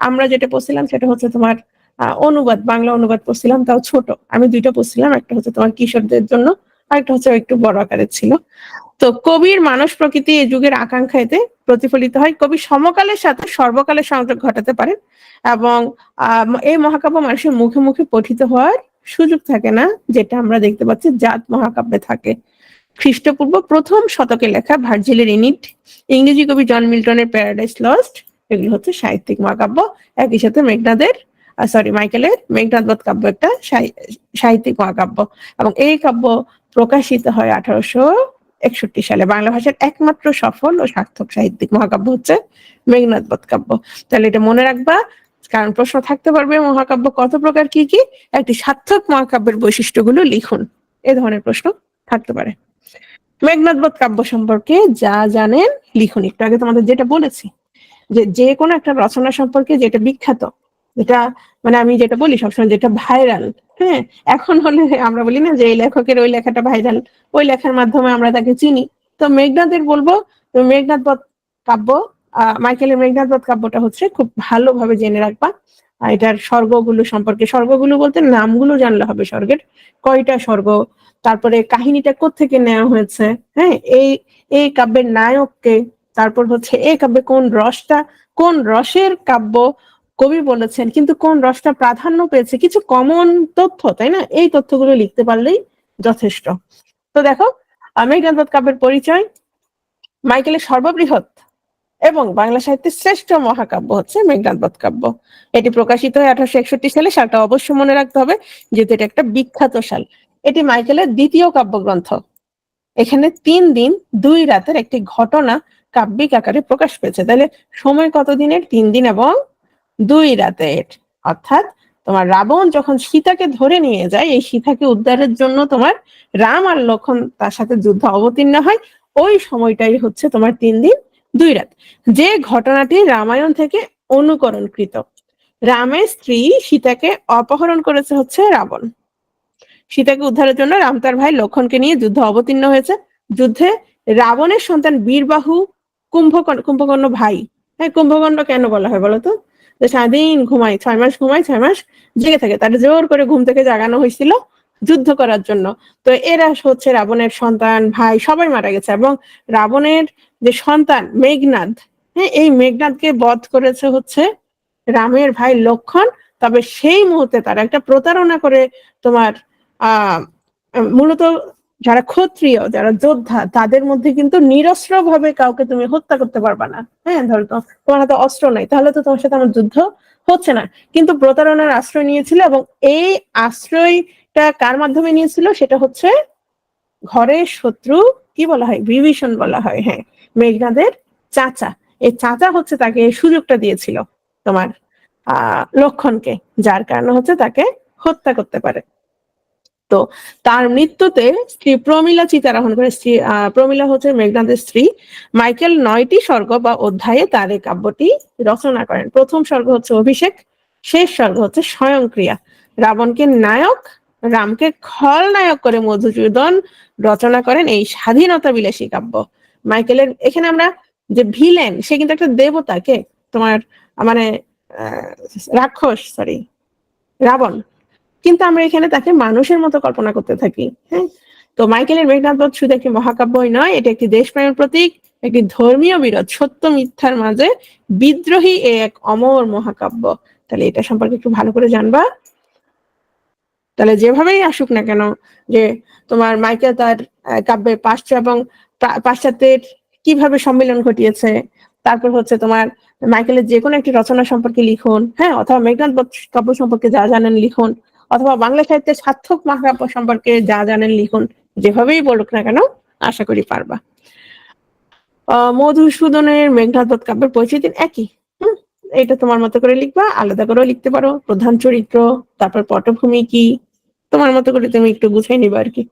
আমরা যেটা পড়ছিলাম সেটা হচ্ছে তোমার অনুবাদ, বাংলা অনুবাদ পড়ছিলাম, তাও ছোট। আমি 2টা পড়ছিলাম, একটা হচ্ছে তোমার কিশোরদের জন্য, আর একটা হচ্ছে একটু বড় আকারের ছিল। তো কবির মানস প্রকৃতি এই যুগের আকাঙ্ক্ষা এতে প্রতিফলিত হয়। কবি সমকালের সাথে সর্বকালের সংযোগ ঘটাতে পারেন, এবং এই মহাকাব্য মানুষের মুখে মুখে পঠিত হওয়ার সুযোগ থাকে না, যেটা আমরা দেখতে পাচ্ছি জাত মহাকাব্যে থাকে। খ্রিস্টপূর্ব প্রথম শতকে লেখা ভার্জিলের ইনিড, ইংরেজি কবি জন মিল্টনের প্যারাডাইস লস্ট, এগুলো হচ্ছে সাহিত্যিক মহাকাব্য। একই সাথে মাইকেলের মেঘনাদ বধ কাব্য একটা সাহিত্যিক মহাকাব্য, এবং এই কাব্য প্রকাশিত হয় 1861 সালে। বাংলা ভাষার একমাত্র সফল ও সার্থক সাহিত্যিক মহাকাব্য হচ্ছে মেঘনাদ বধ কাব্য। তাহলে এটা মনে রাখবা, কারণ প্রশ্ন থাকতে পারবে মহাকাব্য কত প্রকার, কি কি, একটি সার্থক মহাকাব্যের বৈশিষ্ট্যগুলো লিখুন, এ ধরনের প্রশ্ন থাকতে পারে। মেঘনাদ বধ কাব্য সম্পর্কে যা জানেন লিখুন। একটু আগে তোমাদের যেটা বলেছি, যে কোনো একটা রচনা সম্পর্কে যেটা বিখ্যাত, যেটা মানে আমি যেটা বলি সবসময়, যেটা ভাইরাল, হ্যাঁ, এখন হলে আমরা বলি না যে এই লেখকের ওই লেখাটা ভাইরাল, ওই লেখার মাধ্যমে আমরা তাকে চিনি। তো মেঘনাদের বলবো, মেঘনাদ বধ কাব্য, মাইকেলের মেঘনাদ বধ কাব্যটা হচ্ছে খুব ভালোভাবে জেনে রাখবা। এটার স্বর্গগুলো সম্পর্কে, স্বর্গগুলো বলতে নামগুলো জানলে হবে, স্বর্গের কয়টা স্বর্গ, তারপরে কাহিনীটা কোত্থেকে নেওয়া হয়েছে, হ্যাঁ, এই কাব্যের নায়ককে, তারপর হচ্ছে এই কাব্যে কোন রসের কাব্য কবি বলেছেন, কিন্তু কোন রসটা প্রাধান্য পেয়েছে, কিছু কমন তথ্য, তাই না? এই তথ্যগুলো লিখতে পারলেই যথেষ্ট। তো দেখো, মেঘনাদ বধ কাব্যের পরিচয়। মাইকেলের সর্ববৃহৎ এবং বাংলা সাহিত্যের শ্রেষ্ঠ মহাকাব্য হচ্ছে মেঘনাদ বধ কাব্য। এটি প্রকাশিত হয় 1861 সালে। সালটা অবশ্যই মনে রাখতে হবে, যেহেতু এটা একটা বিখ্যাত সাল। এটি মাইকেলের 2য় কাব্যগ্রন্থ। এখানে 3 দিন 2 রাতের একটি ঘটনা কাব্যিক আকারে প্রকাশ পেয়েছে। তাহলে সময় কত দিনের? 3 দিন এবং 2 রাতের। অর্থাৎ তোমার রাবণ যখন সীতাকে ধরে নিয়ে যায়, এই সীতাকে উদ্ধারের জন্য তোমার রাম আর লক্ষণ তার সাথে যুদ্ধ অবতীর্ণ হয়, ওই সময়টাই হচ্ছে তোমার 3 দিন 2 রাত। যে ঘটনাটি রামায়ণ থেকে অনুকরণকৃত। রামের স্ত্রী সীতাকে অপহরণ করেছে হচ্ছে রাবণ। সীতাকে উদ্ধারের জন্য রাম তার ভাই লক্ষণকে নিয়ে যুদ্ধ অবতীর্ণ হয়েছে। যুদ্ধে রাবণের সন্তান বীরবাহু কুম্ভকর্ণ ভাই। হ্যাঁ, কুম্ভকর্ণ কেন বলা হয় বলতো? যে সারাদিন ঘুমায়, 6 মাস ঘুমায়, 6 মাস জেগে থাকে, তার জোর করে ঘুম থেকে জাগানো হয়েছিল যুদ্ধ করার জন্য। তো এরা হচ্ছে রাবণের সন্তান, ভাই সবাই মারা গেছে, এবং রাবণের যে সন্তান মেঘনাদ, হ্যাঁ, এই মেঘনাদকে বধ করেছে হচ্ছে রামের ভাই লক্ষণ। তবে সেই মুহূর্তে তারা একটা প্রতারণা করে তোমার আহ মূলত যারা ক্ষত্রিয়, যারা যোদ্ধা, তাদের মধ্যে কিন্তু নিরস্ত্র ভাবে কাউকে তুমি হত্যা করতে পারবা না। হ্যাঁ, ধরো তোমার হাতে অস্ত্র নাই, তাহলে তো তোমার সাথে আমার যুদ্ধ হচ্ছে না। কিন্তু প্রতারণার আশ্রয় নিয়েছিল, এবং এই আশ্রয়টা কার মাধ্যমে নিয়েছিল? সেটা হচ্ছে ঘরের শত্রু, কি বলা হয়, বিভীষণ বলা হয়। হ্যাঁ, মেঘনাদের চাচা। এই চাচা হচ্ছে তাকে এই সুযোগটা দিয়েছিল তোমার লক্ষণকে, যার কারণে হচ্ছে তাকে হত্যা করতে পারে। তো তার মৃত্যুতে স্ত্রী প্রমীলা চিতারোহণ করে। স্ত্রী প্রমীলা হচ্ছে মেঘনাদের স্ত্রী। মাইকেল 9টি সর্গ বা অধ্যায়ে তার এই কাব্যটি রচনা করেন। প্রথম সর্গ হচ্ছে অভিষেক, শেষ সর্গ হচ্ছে স্বয়ংক্রিয়া। রাবণকে নায়ক, রামকে খলনায়ক করে মধুসূদন রচনা করেন এই স্বাধীনতা বিলাসী কাব্য। মাইকেলের এখানে আমরা যে ভিলেন, সে কিন্তু একটা দেবতাকে তোমার মানে রাক্ষস, সরি, রাবণ, কিন্তু আমরা এখানে তাকে মানুষের মতো কল্পনা করতে থাকি। হ্যাঁ, তো মাইকেলের মেঘনাদ বধ শুধু একটি মহাকাব্যই নয়, এটা একটি দেশপ্রেমের প্রতীক, একটি ধর্মীয় বিরোধ, সত্য মিথ্যার মাঝে বিদ্রোহী এক অমর মহাকাব্য। তাহলে এটা সম্পর্কে একটু ভালো করে জানবা। তাহলে যেভাবেই আসুক না কেন, যে তোমার মাইকেল তার কাব্যে পাশ্চাত্য এবং পাশ্চাত্যের কিভাবে সম্মিলন ঘটিয়েছে, তারপর হচ্ছে তোমার মাইকেলের যে কোনো একটি রচনা সম্পর্কে লিখুন, হ্যাঁ, অথবা মেঘনাদ বধ কাব্য সম্পর্কে যা জানেন লিখুন, অথবা বাংলা সাহিত্যের সার্থক মহাকাব্য সম্পর্কে যা জানেন লিখুন। যেভাবেই বলুক না কেন, আশা করি পারবা। মধুসূদনের মেঘনাদ বধ কাব্যের পরিচিতি একই। এটা তোমার মতো করে লিখবা, আলাদা করেও লিখতে পারো, প্রধান চরিত্র, তারপর পটভূমি কি, তোমার মতো করে তুমি একটু গুছাই নিবা আর কি।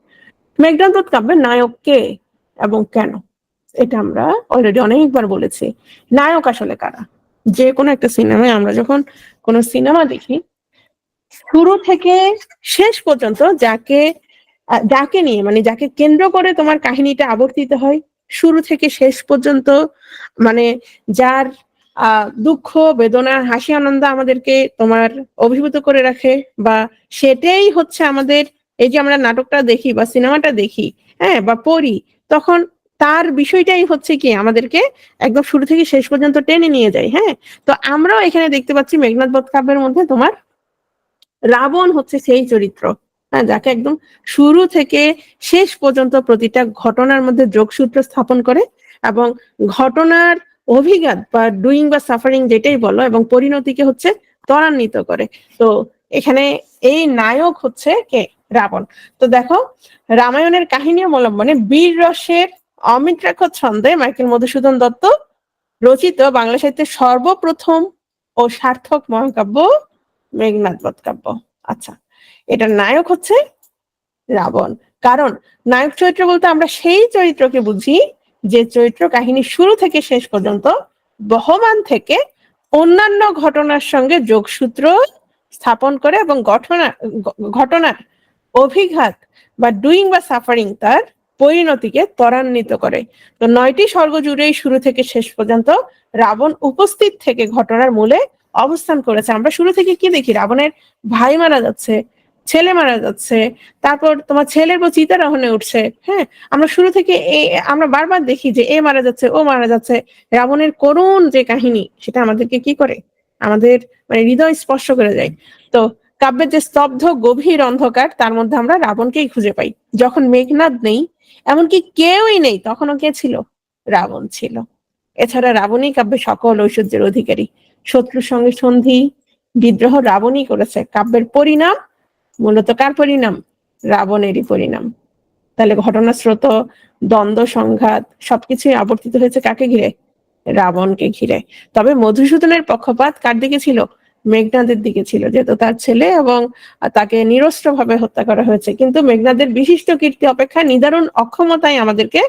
মেঘনাদ বধ কাব্যের নায়ক কে এবং কেন, এটা আমরা অলরেডি অনেকবার বলেছি। নায়ক আসলে কারা? যে কোনো একটা সিনেমায় আমরা যখন কোনো সিনেমা দেখি, শুরু থেকে শেষ পর্যন্ত যাকে নিয়ে, মানে যাকে কেন্দ্র করে তোমার কাহিনীটা আবর্তিত হয়, শুরু থেকে শেষ পর্যন্ত, মানে যার দুঃখ বেদনা হাসি আনন্দ আমাদেরকে তোমার অভিভূত করে রাখে, বা সেটাই হচ্ছে আমাদের, এই যে আমরা নাটকটা দেখি বা সিনেমাটা দেখি, হ্যাঁ, বা পড়ি, তখন তার বিষয়টাই হচ্ছে কি আমাদেরকে একদম শুরু থেকে শেষ পর্যন্ত টেনে নিয়ে যায়। হ্যাঁ, তো আমরাও এখানে দেখতে পাচ্ছি মেঘনাদ বধ কাব্যের মধ্যে তোমার রাবণ হচ্ছে সেই চরিত্র, হ্যাঁ, যাকে একদম শুরু থেকে শেষ পর্যন্ত প্রতিটা ঘটনার মধ্যে যোগসূত্র স্থাপন করে, এবং ঘটনার অভিঘাত বা ডুইং বা সাফারিং যেটাই বলো, এবং পরিণতিকে হচ্ছে ত্বরান্বিত করে। তো এখানে এই নায়ক হচ্ছে কে? রাবণ। তো দেখো, রামায়ণের কাহিনী অবলম্বনে বীর রসের অমিত্রাক্ষ ছন্দে মাইকেল মধুসূদন দত্ত রচিত বাংলা সাহিত্যের সর্বপ্রথম ও সার্থক মহাকাব্য মেঘনাদ বধ কাব্য। আচ্ছা, এটার নায়ক হচ্ছে রাবণ। কারণ নায়ক চরিত্র বলতে আমরা সেই চরিত্রকে বুঝি যে চরিত্র কাহিনী শুরু থেকে শেষ পর্যন্ত বহমান থেকে অন্যান্য ঘটনার সঙ্গে যোগসূত্র স্থাপন করে, এবং ঘটনার অভিঘাত বা ডুইং বা সাফারিং তার পরিণতিকে ত্বরান্বিত করে। তো 9টি সর্গ জুড়েই শুরু থেকে শেষ পর্যন্ত রাবণ উপস্থিত থেকে ঘটনার মূলে অবস্থান করেছে। আমরা শুরু থেকে কি দেখি? রাবণের ভাই মারা যাচ্ছে, ছেলে মারা যাচ্ছে, তারপর তোমার ছেলের বউ চিতারোহণে উঠছে। হ্যাঁ, আমরা শুরু থেকে আমরা বারবার দেখি যে এ মারা যাচ্ছে, ও মারা যাচ্ছে। রাবণের করুণ যে কাহিনী, সেটা আমাদেরকে কি করে, আমাদের মানে হৃদয় স্পর্শ করে যায়। তো কাব্যের যে স্তব্ধ গভীর অন্ধকার, তার মধ্যে আমরা রাবণকেই খুঁজে পাই। যখন মেঘনাদ নেই, এমনকি কেউই নেই, তখনও কে ছিল? রাবণ ছিল। এছাড়া রাবণই কাব্যের সকল ঐশ্বর্যের অধিকারী। শত্রুর সঙ্গে সন্ধি বিদ্রোহ রাবণই করেছে। কাব্যের পরিণাম মূলত কার পরিণাম? রাবণেরই পরিণাম। তাহলে ঘটনা স্রোত, দ্বন্দ্ব, সংঘাত সবকিছুই আবর্তিত হয়েছে কাকে ঘিরে? রাবণকে ঘিরে। তবে মধুসূদনের পক্ষপাত কার দিকে ছিল? মেঘনাদের দিকে ছিল, যেহেতু তার ছেলে এবং তাকে নিরস্ত্রভাবে হত্যা করা হয়েছে। কিন্তু মেঘনাদের বিশিষ্ট কীর্তি অপেক্ষা নিদারুণ অক্ষমতাই আমাদেরকে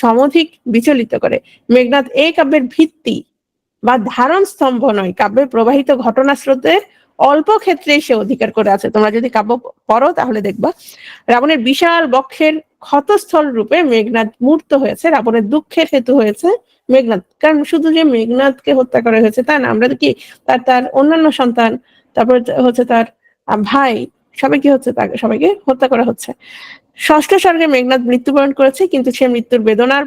সমধিক বিচলিত করে। মেঘনাদ এই কাব্যের ভিত্তি বা ধারণ স্তম্ভ নয়, কাব্যের প্রবাহিত ঘটনা স্রোতের অল্প ক্ষেত্রেই সে অধিকার করে আছে। তোমরা যদি কাব্য পড়ো তাহলে দেখবা রাবণের বিশাল বক্ষের ক্ষতস্থল রূপে মেঘনাদ মূর্ত হয়েছে, রাবণের দুঃখের হেতু হয়েছে মেঘনাদ। কারণ শুধু যে মেঘনাদকে হত্যা করা হয়েছে তা না, আমরা কি তার অন্যান্য সন্তান, তারপরে হচ্ছে তার ভাই, সবাইকে হচ্ছে তাকে সবাইকে হত্যা করা হচ্ছে। ষষ্ঠ স্বর্গে মেঘনাদ মৃত্যুবরণ করেছে, কিন্তু সে মৃত্যুর বেদনার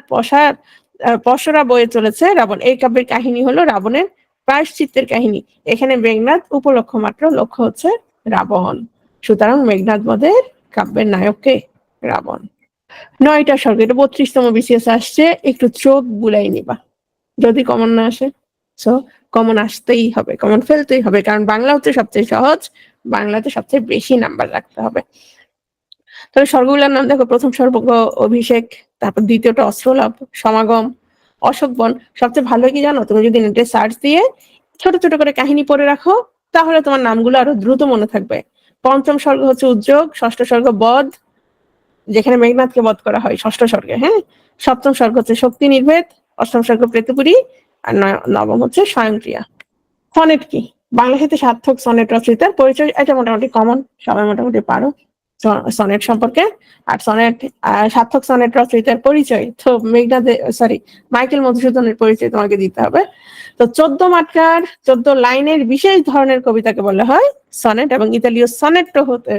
পসরা বয়ে চলেছে রাবণ। এই কাব্যের কাহিনী হলো রাবণের প্রায়শ্চিত্তের কাহিনী। এখানে মেঘনাদ উপলক্ষ মাত্র, লক্ষ্য হচ্ছে রাবণ। সুতরাং মেঘনাদ বধের কাব্যের নায়ককে রাবণ। 9টা স্বর্গ, এটা 32তম বিসিএস আসছে, একটু চোখ বুলাই নিবা যদি কমন না আসে। সো কমন আসতেই হবে, কমন ফেলতেই হবে, কারণ বাংলা হচ্ছে সবচেয়ে সহজ, বাংলাতে সবচেয়ে বেশি নাম্বার রাখতে হবে। তবে স্বর্গগুলোর নাম দেখো, প্রথম স্বর্গ অভিষেক, তারপর দ্বিতীয়টা অস্ত্রলাভ, সমাগম, অশোকবন। সবচেয়ে ভালো কি জানো, তুমি যদি নেটে সার্চ দিয়ে ছোট ছোট করে কাহিনী পড়ে রাখো তাহলে তোমার নামগুলো আরো দ্রুত মনে থাকবে। পঞ্চম স্বর্গ হচ্ছে উদ্যোগ, ষষ্ঠ স্বর্গ বধ, যেখানে মেঘনাথকে বধ করা হয় ষষ্ঠ স্বর্গে। হ্যাঁ, সপ্তম স্বর্গ হচ্ছে শক্তি নির্ভেদ, অষ্টম স্বর্গ প্রেতপুরী, আর নবম হচ্ছে স্বয়ংক্রিয়া। সনেট কি? বাংলা সাহিত্যে সার্থক সনেট রচয়িতার পরিচয়, এটা মোটামুটি কমন, সবাই মোটামুটি পারো সনেট সম্পর্কে। আর সনেট সার্থক সনেট রচয়িতার পরিচয় তো মাইকেল মধুসূদনের পরিচয় তোমাকে দিতে হবে। তো 14 মাত্রার 14 লাইনের বিশেষ ধরনের কবিতাকে বলা হয় সনেট, এবং ইতালীয় সনেট্টো হতে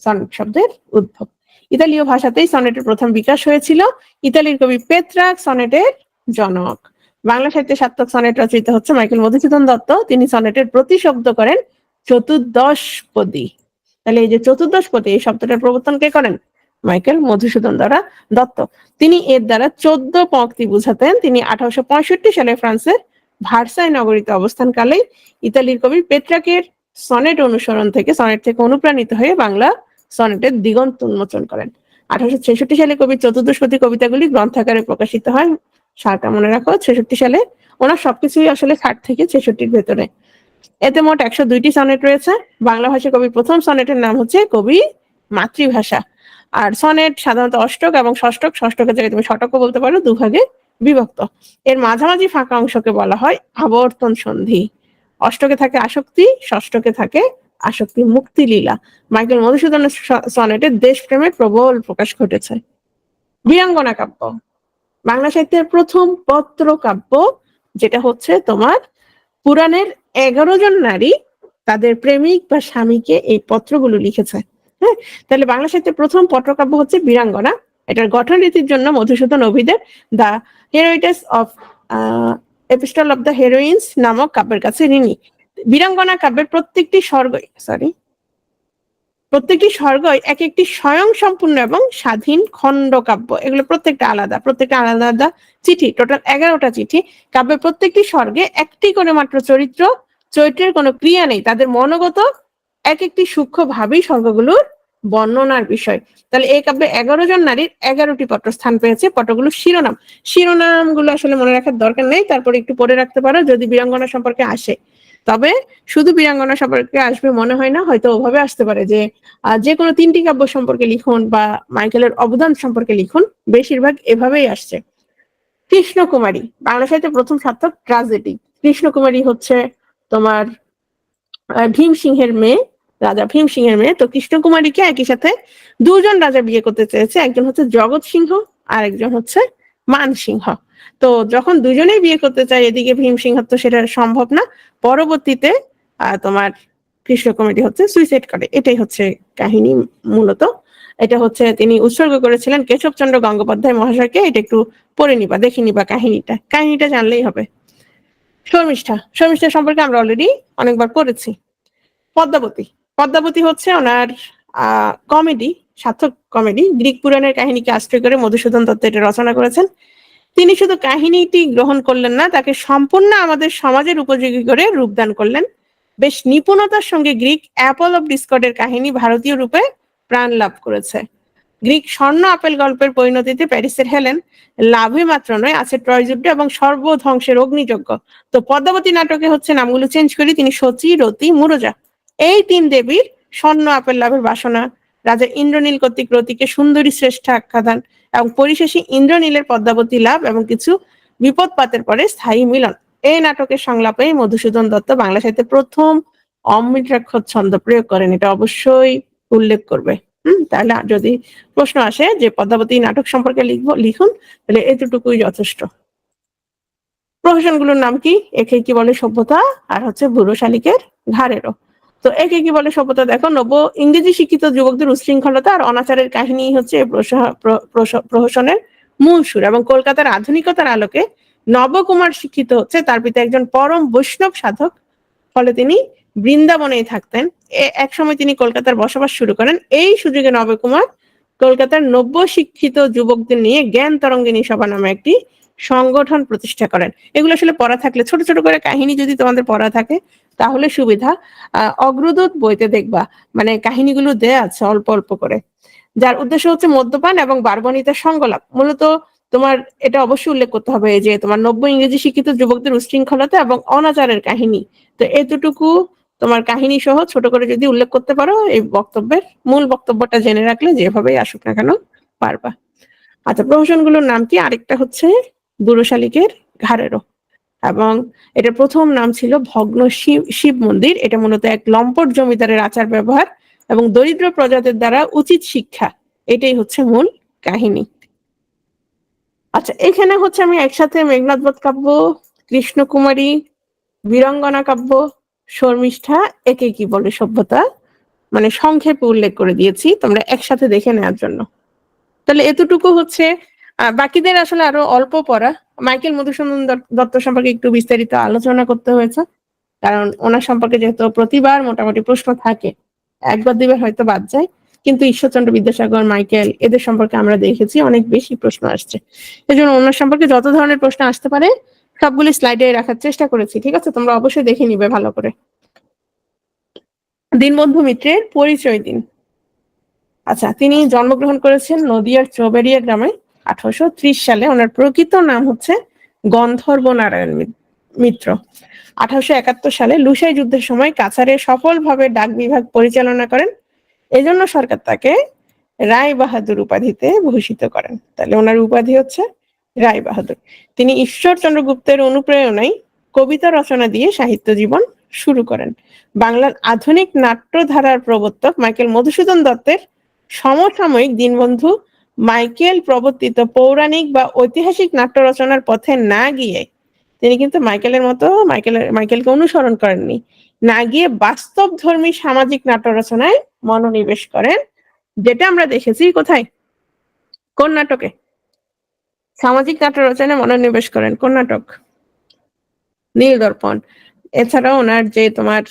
সনেট শব্দের উদ্ভব। ইতালীয় ভাষাতেই সনেটের প্রথম বিকাশ হয়েছিল। ইতালির কবি পেত্রাক সনেটের জনক। বাংলা সাহিত্যে সার্থক সনেট রচয়িতা হচ্ছে মাইকেল মধুসূদন দত্ত। তিনি সনেটের প্রতিশব্দ করেন চতুর্দশপদী। তাহলে এই যে চতুর্দশপদী, এই শব্দটার প্রবর্তন কে করেন? মাইকেল মধুসূদন দত্ত। তিনি এর দ্বারা 14 পংক্তি বুঝাতেন। তিনি 1865 সালে ফ্রান্সের ভার্সাই নগরীতে অবস্থানকালে ইতালির কবি পেত্রাকের সনেট থেকে অনুপ্রাণিত হয়ে বাংলা সনেটের দিগন্ত উন্মোচন করেন। 1866 সালে কবির চতুর্দশপদী কবিতাগুলি গ্রন্থাকারে প্রকাশিত হয়। সালটা মনে রাখো, 66 সালে। ওনার সবকিছুই আসলে 60 থেকে 66-র ভেতরে। এতে মোট 102টি সনেট রয়েছে। বাংলা ভাষায় কবির প্রথম সনেটের নাম হচ্ছে কবি মাতৃভাষা। আর সনেট সাধারণত অষ্টক এবং ষষ্ঠক, ষষ্ঠকের জায়গায় তুমি শতকও বলতে পারো, দুভাগে বিভক্ত। এর মাঝামাঝি ফাঁকা অংশকে বলা হয় আবর্তন সন্ধি। অষ্টকে থাকে আসক্তি, ষষ্ঠকে থাকে আসক্তি মুক্তি লীলা। মাইকেল মধুসূদনের সনেটে দেশপ্রেমের প্রবল প্রকাশ ঘটেছে। বীরাঙ্গনা কাব্য বাংলা সাহিত্যের প্রথম পত্র কাব্য, যেটা হচ্ছে তোমার পুরাণের 11 জন নারী তাদের প্রেমিক বা স্বামীকে এই পত্রগুলো লিখেছে। হ্যাঁ, তাহলে বাংলা সাহিত্যের প্রথম পত্রকাব্য হচ্ছে বীরাঙ্গনা। এটার গঠন রীতির জন্য মধুসূদন অভিদের the Heroides of epistle of the heroines নামক কাব্যের কাছে ঋণী। বীরাঙ্গনা কাব্যের প্রত্যেকটি স্বর্গই এক একটি স্বয়ং সম্পূর্ণ এবং স্বাধীন খণ্ড কাব্য। এগুলো প্রত্যেকটা আলাদা আলাদা চিঠি, টোটাল 11টা চিঠি। কাব্যের প্রত্যেকটি স্বর্গে একটি করে মাত্র চরিত্রের কোনো ক্রিয়া নেই, তাদের মনোগত এক একটি সূক্ষ্ম ভাবেই স্বর্গগুলোর বর্ণনার বিষয়। তাহলে এই কাব্যে 11 জন নারীর 11টি পত্র স্থান পেয়েছে। পত্রগুলো শিরোনামগুলো আসলে মনে রাখার দরকার নেই, তারপরে একটু পড়ে রাখতে পারো যদি বীরাঙ্গনা সম্পর্কে আসে। তবে শুধু বীরাঙ্গনা সম্পর্কে আসবে মনে হয় না, হয়তো ওভাবে আসতে পারে যে কোনো 3টি কাব্য সম্পর্কে লিখুন বা মাইকেলের অবদান সম্পর্কে লিখুন, বেশিরভাগ এভাবেই আসছে। কৃষ্ণকুমারী বাংলা সাহিত্যের প্রথম সার্থক ট্র্যাজেডি। কৃষ্ণকুমারী হচ্ছে তোমার রাজা ভীম সিংহের মেয়ে। তো কৃষ্ণকুমারীকে একই সাথে 2 জন রাজা বিয়ে করতে চেয়েছে, একজন হচ্ছে জগৎ সিংহ আর একজন হচ্ছে মান সিংহ। তো যখন দুজনেই বিয়ে করতে চায়, এদিকে ভীম সিংহ তো সেটা সম্ভব না, পরবর্তীতে তোমার কৃষ্ণকুমারী হচ্ছে সুইসাইড করে। এটাই হচ্ছে কাহিনী মূলত। এটা হচ্ছে তিনি উৎসর্গ করেছিলেন কেশবচন্দ্র গঙ্গোপাধ্যায় মহাশয়কে। এটা একটু পড়ে নিবা, দেখে নিবা কাহিনীটা জানলেই হবে। শর্মিষ্ঠা সম্পর্কে আমরা অলরেডি অনেকবার পড়েছি। পদ্মাবতী হচ্ছে ওনার কমেডি, সার্থক কমেডি। গ্রিক পুরাণের কাহিনীকে আশ্রয় করে মধুসূদন দত্ত এটা রচনা করেছেন। তিনি শুধু কাহিনীটি গ্রহণ করলেন না, তাকে সম্পূর্ণ আমাদের সমাজের উপযোগী করে রূপদান করলেন। বেশ নিপুণতার সঙ্গে গ্রিক অ্যাপল অফ ডিসকর্ডের কাহিনী ভারতীয় রূপে প্রাণ লাভ করেছে। গ্রিক স্বর্ণ আপেল গল্পের পরিণতিতে প্যারিসের হেলেন লাভে মাত্র নয়, আছে ট্রয় যুদ্ধ এবং সর্বধ্বংসের অগ্নিযজ্ঞ। তো পদ্মাবতী নাটকে হচ্ছে নামগুলো চেঞ্জ করি, তিনি শচী, রতি, মুরজা, এই 3 দেবীর স্বর্ণ আপেল লাভের বাসনা, রাজা ইন্দ্রনীল কর্তৃক রতিকে সুন্দরী শ্রেষ্ঠ আখ্যাদান এবং পরিশেষে ইন্দ্রনীলের পদ্মাবতী লাভ এবং কিছু বিপদপাতের পরে স্থায়ী মিলন। এই নাটকের সংলাপে মধুসূদন দত্ত বাংলা সাহিত্যের প্রথম অমিত্রাক্ষর ছন্দ প্রয়োগ করেন, এটা অবশ্যই উল্লেখ করবে। তাহলে যদি প্রশ্ন আসে যে পদ্মাবতী নাটক সম্পর্কে লিখুন, তাহলে এতটুকুই যথেষ্ট। প্রহসনগুলোর নাম কি? একে কি বলে সভ্যতা, আর হচ্ছে বুড়ো শালিকের ঘাড়েরও। তো একে কি বলে সভ্যতা দেখো, নব্য ইংরেজি শিক্ষিত যুবকদের উচ্ছৃঙ্খলতা আর অনাচারের কাহিনী হচ্ছে প্রহসনের মূল সুর, এবং কলকাতার আধুনিকতার আলোকে নবকুমার শিক্ষিত হচ্ছে, তার পিতা একজন পরম বৈষ্ণব সাধক, ফলে তিনি বৃন্দাবনেই থাকতেন। এক সময় তিনি কলকাতার বসবাস শুরু করেন। এই সুযোগে নবকুমার কলকাতার নব্য শিক্ষিত যুবকদের নিয়ে জ্ঞান তরঙ্গিনী সভা নামে একটি সংগঠন প্রতিষ্ঠা করেন। এগুলো আসলে পড়া থাকলে, ছোট ছোট করে কাহিনী যদি তোমাদের পড়া থাকে তাহলে সুবিধা। অগ্রদূত বইতে দেখবা মানে কাহিনীগুলো দেয়া আছে অল্প অল্প করে, যার উদ্দেশ্য হচ্ছে মদ্যপান এবং বারবণিতার সঙ্গলাভ। মূলত তোমার এটা অবশ্যই উল্লেখ করতে হবে যে তোমার নব্য ইংরেজি শিক্ষিত যুবকদের উচ্ছৃঙ্খলতা এবং অনাচারের কাহিনী। তো এতটুকু তোমার কাহিনী সহ ছোট করে যদি উল্লেখ করতে পারো, এই বক্তব্যের মূল বক্তব্যটা জেনে রাখলে যেভাবেই আসুক না কেন পারবা। আচ্ছা, প্রহসনগুলোর নাম কি? আরেকটা হচ্ছে বুড়ো শালিকের ঘাড়েরও, এবং এটা প্রথম নাম ছিল ভগ্ন শিব মন্দির। এটা মূলত এক লম্পট জমিদারের আচার ব্যবহার এবং দরিদ্র প্রজাদের দ্বারা উচিত শিক্ষা, এটাই হচ্ছে মূল কাহিনী। আচ্ছা, এখানে হচ্ছে আমি একসাথে মেঘনাদ বধ কাব্য, কৃষ্ণকুমারী, বীরাঙ্গনা কাব্য, শর্মিষ্ঠা, একে কি বলে সভ্যতা মানে সংক্ষেপে উল্লেখ করে দিয়েছি তোমরা একসাথে দেখে নেওয়ার জন্য। তাহলে এতটুকু হচ্ছে। বাকিদের আসলে আরো অল্প পড়া। মাইকেল মধুসূদন দত্ত সম্পর্কে একটু বিস্তারিত আলোচনা করতে হয়েছে, কারণ ওনার সম্পর্কে যেহেতু প্রতিবার মোটামুটি প্রশ্ন থাকে, একবার দুইবার হয়তো বাদ যায়, কিন্তু ঈশ্বরচন্দ্র বিদ্যাসাগর, মাইকেল, এদের সম্পর্কে আমরা দেখেছি অনেক বেশি প্রশ্ন আসছে। এই জন্য ওনার সম্পর্কে যত ধরনের প্রশ্ন আসতে পারে সবগুলি স্লাইডে রাখার চেষ্টা করেছি। ঠিক আছে, তোমরা অবশ্যই দেখে নিবে ভালো করে। দীনবন্ধু মিত্রের পরিচয় দিন। আচ্ছা, তিনি জন্মগ্রহণ করেছেন নদিয়ার চৌবাড়িয়া গ্রামে 1830 সালে। ওনার প্রকৃত নাম হচ্ছে গন্ধর্ব নারায়ণ মিত্র। 1871 সালে লুসাই যুদ্ধের সময় কাছাড়ে সফলভাবে ডাক বিভাগ পরিচালনা করেন। এজন্য সরকার তাকে রায় বাহাদুর উপাধিতে ভূষিত করেন। তাহলে ওনার উপাধি হচ্ছে রায় বাহাদুর। তিনি ঈশ্বরচন্দ্র গুপ্তের অনুপ্রেরণায় কবিতা রচনা দিয়ে সাহিত্য জীবন শুরু করেন। বাংলার আধুনিক নাট্যধারার প্রবর্তক মাইকেল মধুসূদন দত্তের সমসাময়িক দীনবন্ধু মাইকেল প্রবর্তিত পৌরাণিক বা ঐতিহাসিক নাট্য রচনার পথে না গিয়ে, তিনি কিন্তু মাইকেলের মতো মাইকেলকে অনুসরণ করেননি, না গিয়ে বাস্তব ধর্মী সামাজিক নাট্য রচনায় মনোনিবেশ করেন, যেটা আমরা দেখেছি কোথায়, কোন নাটকে? সামাজিক নাট্য রচনায় মনোনিবেশ করেন কোন নাটক? নীল দর্পণ। এছাড়াও ওনার যে তোমার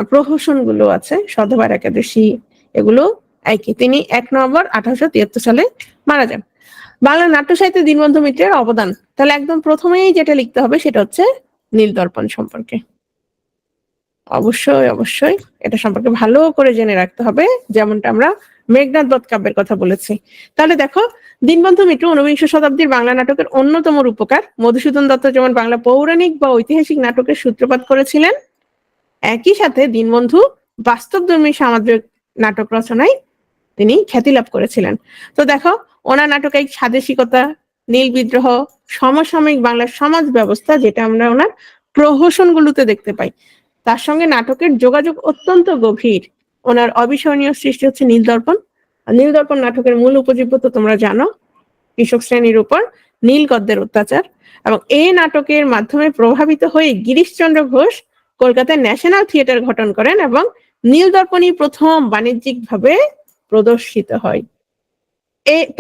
প্রহসন গুলো আছে, সধবার একাদশী, এগুলো একই। তিনি 1 নভেম্বর 1873 সালে মারা যান। বাংলা নাট্য সাহিত্যে দীনবন্ধু মিত্রের অবদান, তাহলে একদম প্রথমেই যেটা লিখতে হবে সেটা হচ্ছে নীল দর্পণ সম্পর্কে। অবশ্যই অবশ্যই এটা সম্পর্কে ভালো করে জেনে রাখতে হবে, যেমনটা আমরা মেঘনাদ বধ কাব্যের কথা বলেছি। তাহলে দেখো, দীনবন্ধু মিত্র 19 শতাব্দীর বাংলা নাটকের অন্যতম রূপকার। মধুসূদন দত্ত যেমন বাংলা পৌরাণিক বা ঐতিহাসিক নাটকের সূত্রপাত করেছিলেন, একই সাথে দীনবন্ধু বাস্তবধর্মী সামাজিক নাটক রচনায় তিনি খ্যাতি লাভ করেছিলেন। তো দেখো, ওনার নাটকায়িক স্বাদেশিকতা, নীল বিদ্রোহ, সমসাময়িক বাংলার সমাজ ব্যবস্থা, যেটা আমরা ওনার প্রহসন গুলোতে দেখতে পাই, তার সঙ্গে নাটকের যোগাযোগ অত্যন্ত গভীর। ওনার অবিস্মরণীয় সৃষ্টি হচ্ছে নীল দর্পণ। নীল দর্পণ নাটকের মূল উপজীব্য তো তোমরা জানো, কৃষক শ্রেণীর উপর নীল গদ্যের অত্যাচার, এবং এই নাটকের মাধ্যমে প্রভাবিত হয়ে গিরিশচন্দ্র ঘোষ কলকাতায় ন্যাশনাল থিয়েটার গঠন করেন এবং নীল দর্পণই প্রথম বাণিজ্যিক ভাবে প্রদর্শিত হয়।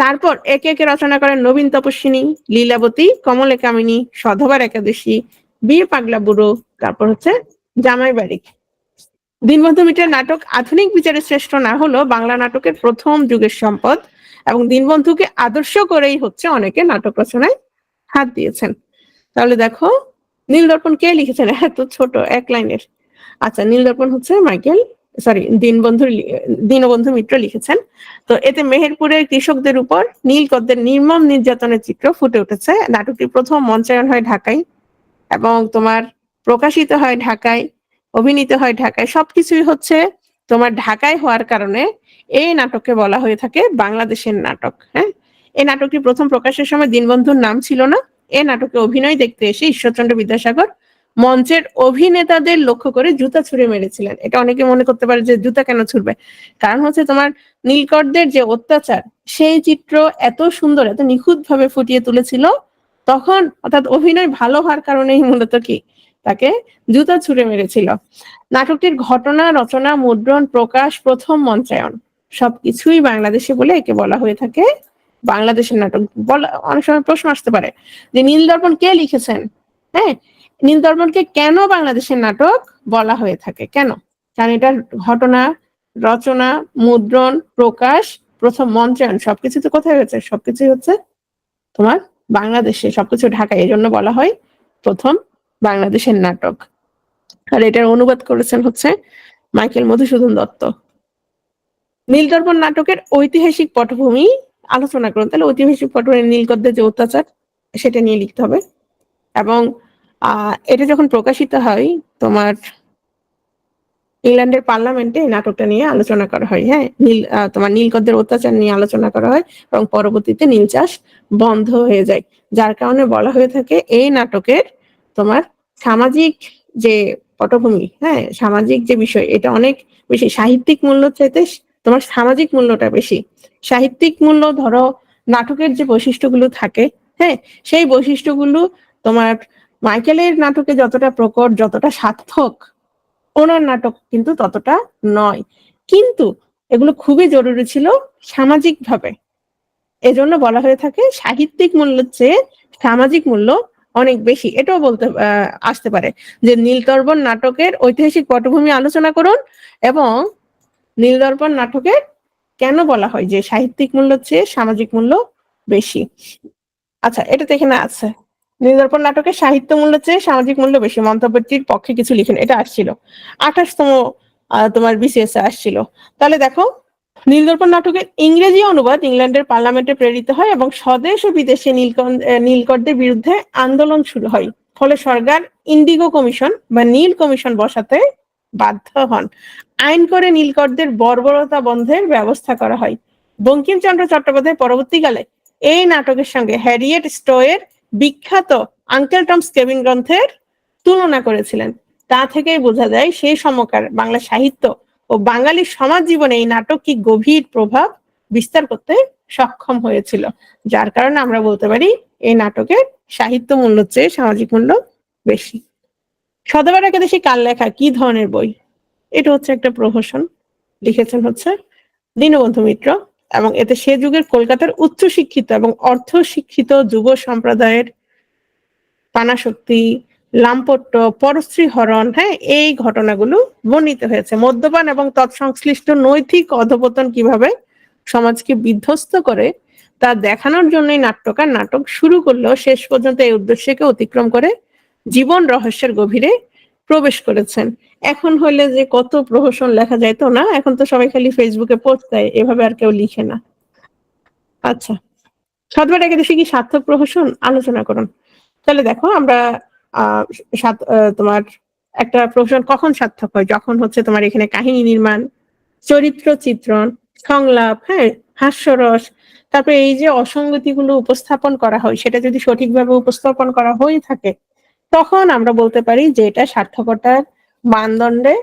তারপর একে একে রচনা করেন নবীন তপস্বিনী, লীলাবতী, কমলে কামিনী, সধবার একাদশী, বীর পাগলা বুড়ো, তারপর হচ্ছে জামাই বাড়ি। দীনবন্ধু মিত্রের নাটক আধুনিক বিচারে শ্রেষ্ঠ না হলেও বাংলা নাটকের প্রথম যুগের সম্পদ, এবং দীনবন্ধুকে আদর্শ করেই হচ্ছে অনেকে নাটক রচনায় হাত দিয়েছেন। তাহলে দেখো, নীল দর্পণ কে লিখেছেন? এত ছোট 1 লাইনের। আচ্ছা, নীল দর্পণ হচ্ছে দীনবন্ধু মিত্র লিখেছেন। তো এতে মেহেরপুরের কৃষকদের উপর নীল গদ্যের নির্মম নির্যাতনের চিত্র ফুটে উঠেছে। নাটকটি প্রথম মঞ্চায়ন হয় ঢাকায়, এবং তোমার প্রকাশিত হয় ঢাকায়, অভিনীত হয় ঢাকায়, সবকিছুই হচ্ছে তোমার ঢাকায় হওয়ার কারণে এই নাটককে বলা হয়ে থাকে বাংলাদেশের নাটক। হ্যাঁ, এই নাটকটি প্রথম প্রকাশের সময় দীনবন্ধুর নাম ছিল না। এই নাটকে অভিনয় দেখতে এসে ঈশ্বরচন্দ্র বিদ্যাসাগর মঞ্চের অভিনেতাদের লক্ষ্য করে জুতা ছুঁড়ে মেরেছিলেন। এটা অনেকে মনে করতে পারে যে জুতা কেন ছুড়বে, কারণ হচ্ছে তোমার নীলকরদের যে অত্যাচার সেই চিত্র এত সুন্দর এত নিখুঁত ভাবে ফুটিয়ে তুলেছিল তখন, অর্থাৎ অভিনয় ভালো হওয়ার কারণেই মূলত কি তাকে জুতা ছুঁড়ে মেরেছিল। নাটকটির ঘটনা, রচনা, মুদ্রণ, প্রকাশ, প্রথম মঞ্চায়ন সবকিছুই বাংলাদেশে বলে একে বলা হয়ে থাকে বাংলাদেশের নাটক। অনেক সময় প্রশ্ন আসতে পারে যে নীলদর্পণ কে লিখেছেন। হ্যাঁ, নীলদর্পণকে কেন বাংলাদেশের নাটক বলা হয়ে থাকে, কেন? কারণ এটার ঘটনা, রচনা, মুদ্রণ, প্রকাশ, প্রথম মঞ্চায়ন সবকিছু তো কোথায় হয়েছে? সবকিছুই হচ্ছে তোমার বাংলাদেশে, সবকিছু ঢাকায়, এই জন্য বলা হয় প্রথম বাংলাদেশের নাটক। আর এটার অনুবাদ করেছেন হচ্ছে মাইকেল মধুসূদন দত্ত। নীলদর্পণ নাটকের ঐতিহাসিক পটভূমি আলোচনা করুন। তাহলে ঐতিহাসিক পটভূমি নীলকরদের যে অত্যাচার সেটা নিয়ে লিখতে হবে। এবং এটা যখন প্রকাশিত হয় তোমার ইংল্যান্ডের পার্লামেন্টে এই নাটকটা নিয়ে আলোচনা করা হয়। হ্যাঁ, তোমার নীলকরদের অত্যাচার নিয়ে আলোচনা করা হয় এবং পরবর্তীতে নীল চাষ বন্ধ হয়ে যায়, যার কারণে বলা হয়ে থাকে এই নাটকের তোমার সামাজিক যে পটভূমি, হ্যাঁ সামাজিক যে বিষয়, এটা অনেক বেশি সাহিত্যিক মূল্য চাইতে তোমার সামাজিক মূল্যটা বেশি। সাহিত্যিক মূল্য ধরো নাটকের যে বৈশিষ্ট্যগুলো থাকে, হ্যাঁ সেই বৈশিষ্ট্যগুলো তোমার মাইকেলের নাটকে যতটা প্রকট, যতটা সার্থক, ওনার নাটক কিন্তু ততটা নয়। কিন্তু এগুলো খুবই জরুরি ছিল সামাজিক ভাবে, এজন্য বলা হয়ে থাকে সাহিত্যিক মূল্যের চেয়ে সামাজিক মূল্য অনেক বেশি। এটাও বলতে আসতে পারে যে নীলদর্পণ নাটকের ঐতিহাসিক পটভূমি আলোচনা করুন এবং নীলদর্পণ নাটকের কেন বলা হয় যে সাহিত্যিক মূল্যের চেয়ে সামাজিক মূল্য বেশি। আচ্ছা, এটা তো এখানে আছে, নীলদর্পণ নাটকের সাহিত্য মূল্যের চেয়ে সামাজিক মূল্য বেশি, মন্তব্যটির পক্ষে কিছু লিখেন। এটা আসছিল 28তম তোমার বিসিএস আসছিল। তাহলে দেখো, নীলদর্পণ নাটকের ইংরেজি অনুবাদ ইংল্যান্ডের পার্লামেন্টে প্রেরিত হয় এবং স্বদেশ ও বিদেশে নীলকরদের বিরুদ্ধে আন্দোলন শুরু হয়। ফলে সরকার ইন্ডিগো কমিশন বা নীল কমিশন বসাতে বাধ্য হন। আইন করে নীলকরদের বর্বরতা বন্ধের ব্যবস্থা করা হয়। বঙ্কিমচন্দ্র চট্টোপাধ্যায় পরবর্তীকালে এই নাটকের সঙ্গে হ্যারিয়েট স্টোয়ের বিখ্যাত আঙ্কেল টমস কেবিন গ্রন্থের তুলনা করেছিলেন। তা থেকেই বোঝা যায় সেই সময়কার বাংলা সাহিত্য ও বাঙালি সমাজ জীবনে এই নাটক কি গভীর প্রভাব বিস্তার করতে সক্ষম হয়েছিল, যার কারণে আমরা বলতে পারি এই নাটকের সাহিত্য মূল্য চেয়ে সামাজিক মূল্য বেশি। শতবার একাদশী কার লেখা, কি ধরনের বই? এটা হচ্ছে একটা প্রহসন, লিখেছেন হচ্ছে দীনবন্ধু মিত্র এবং এতে সে যুগের কলকাতার উচ্চ শিক্ষিত এবং অর্থ শিক্ষিত যুব সম্প্রদায়ের পানাশক্তি, লাম্পট্য, পরশ্রী হরণ, হ্যাঁ এই ঘটনাগুলো বর্ণিত হয়েছে। মদ্যপান এবং তৎসংশ্লিষ্ট নৈতিক অধপতন কিভাবে সমাজকে বিধ্বস্ত করে তা দেখানোর জন্যই নাট্যকার নাটক শুরু করলেও শেষ পর্যন্ত এই উদ্দেশ্যকে অতিক্রম করে জীবন রহস্যের গভীরে প্রবেশ করেছেন। এখন হলে যে কত প্রহসন লেখা যায় তো না, এখন তো সবাই খালি ফেসবুকে পোস্ট দেয়, এভাবে আর কেউ লিখে না। আচ্ছা, শতবার একাদশী কি সার্থক প্রহসন? আলোচনা করুন। তাহলে দেখো, আমরা তোমার একটা প্রহসন কখন সার্থক হয়? যখন হচ্ছে তোমার এখানে কাহিনী নির্মাণ, চরিত্র চিত্রণ, সংলাপ, হ্যাঁ হাস্যরস, তারপরে এই যে অসঙ্গতিগুলো উপস্থাপন করা হয় সেটা যদি সঠিকভাবে উপস্থাপন করা হয়ে থাকে তখন আমরা বলতে পারি যে এটা সার্থকতার মানদণ্ডে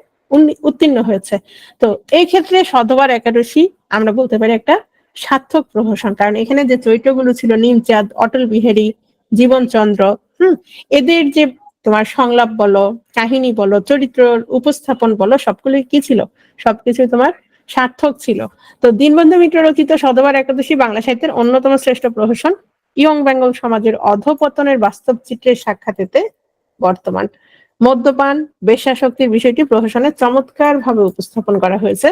উত্তীর্ণ হয়েছে। তো এই ক্ষেত্রে শতবার একাদশী আমরা বলতে পারি একটা সার্থক প্রহসন, কারণ এখানে যে চরিত্রগুলো ছিল নিমচাঁদ, অটল বিহারী, জীবনচন্দ্র, এদের যে তোমার সংলাপ বলো, কাহিনী বলো, চরিত্র উপস্থাপন বলো, সবগুলোই কি ছিল? সবকিছু তোমার সার্থক ছিল। তো দীনবন্ধু মিত্র রচিত শতবার একাদশী বাংলা সাহিত্যের অন্যতম শ্রেষ্ঠ প্রহসন। ইয়ং বেঙ্গল সমাজের অধপতনের বাস্তব চিত্রের সাক্ষাৎ এতে বর্তমান। মদ্যপান, বেশ্যাশক্তির বিষয়টি প্রহসনে চমৎকার ভাবে উপস্থাপন করা হয়েছে।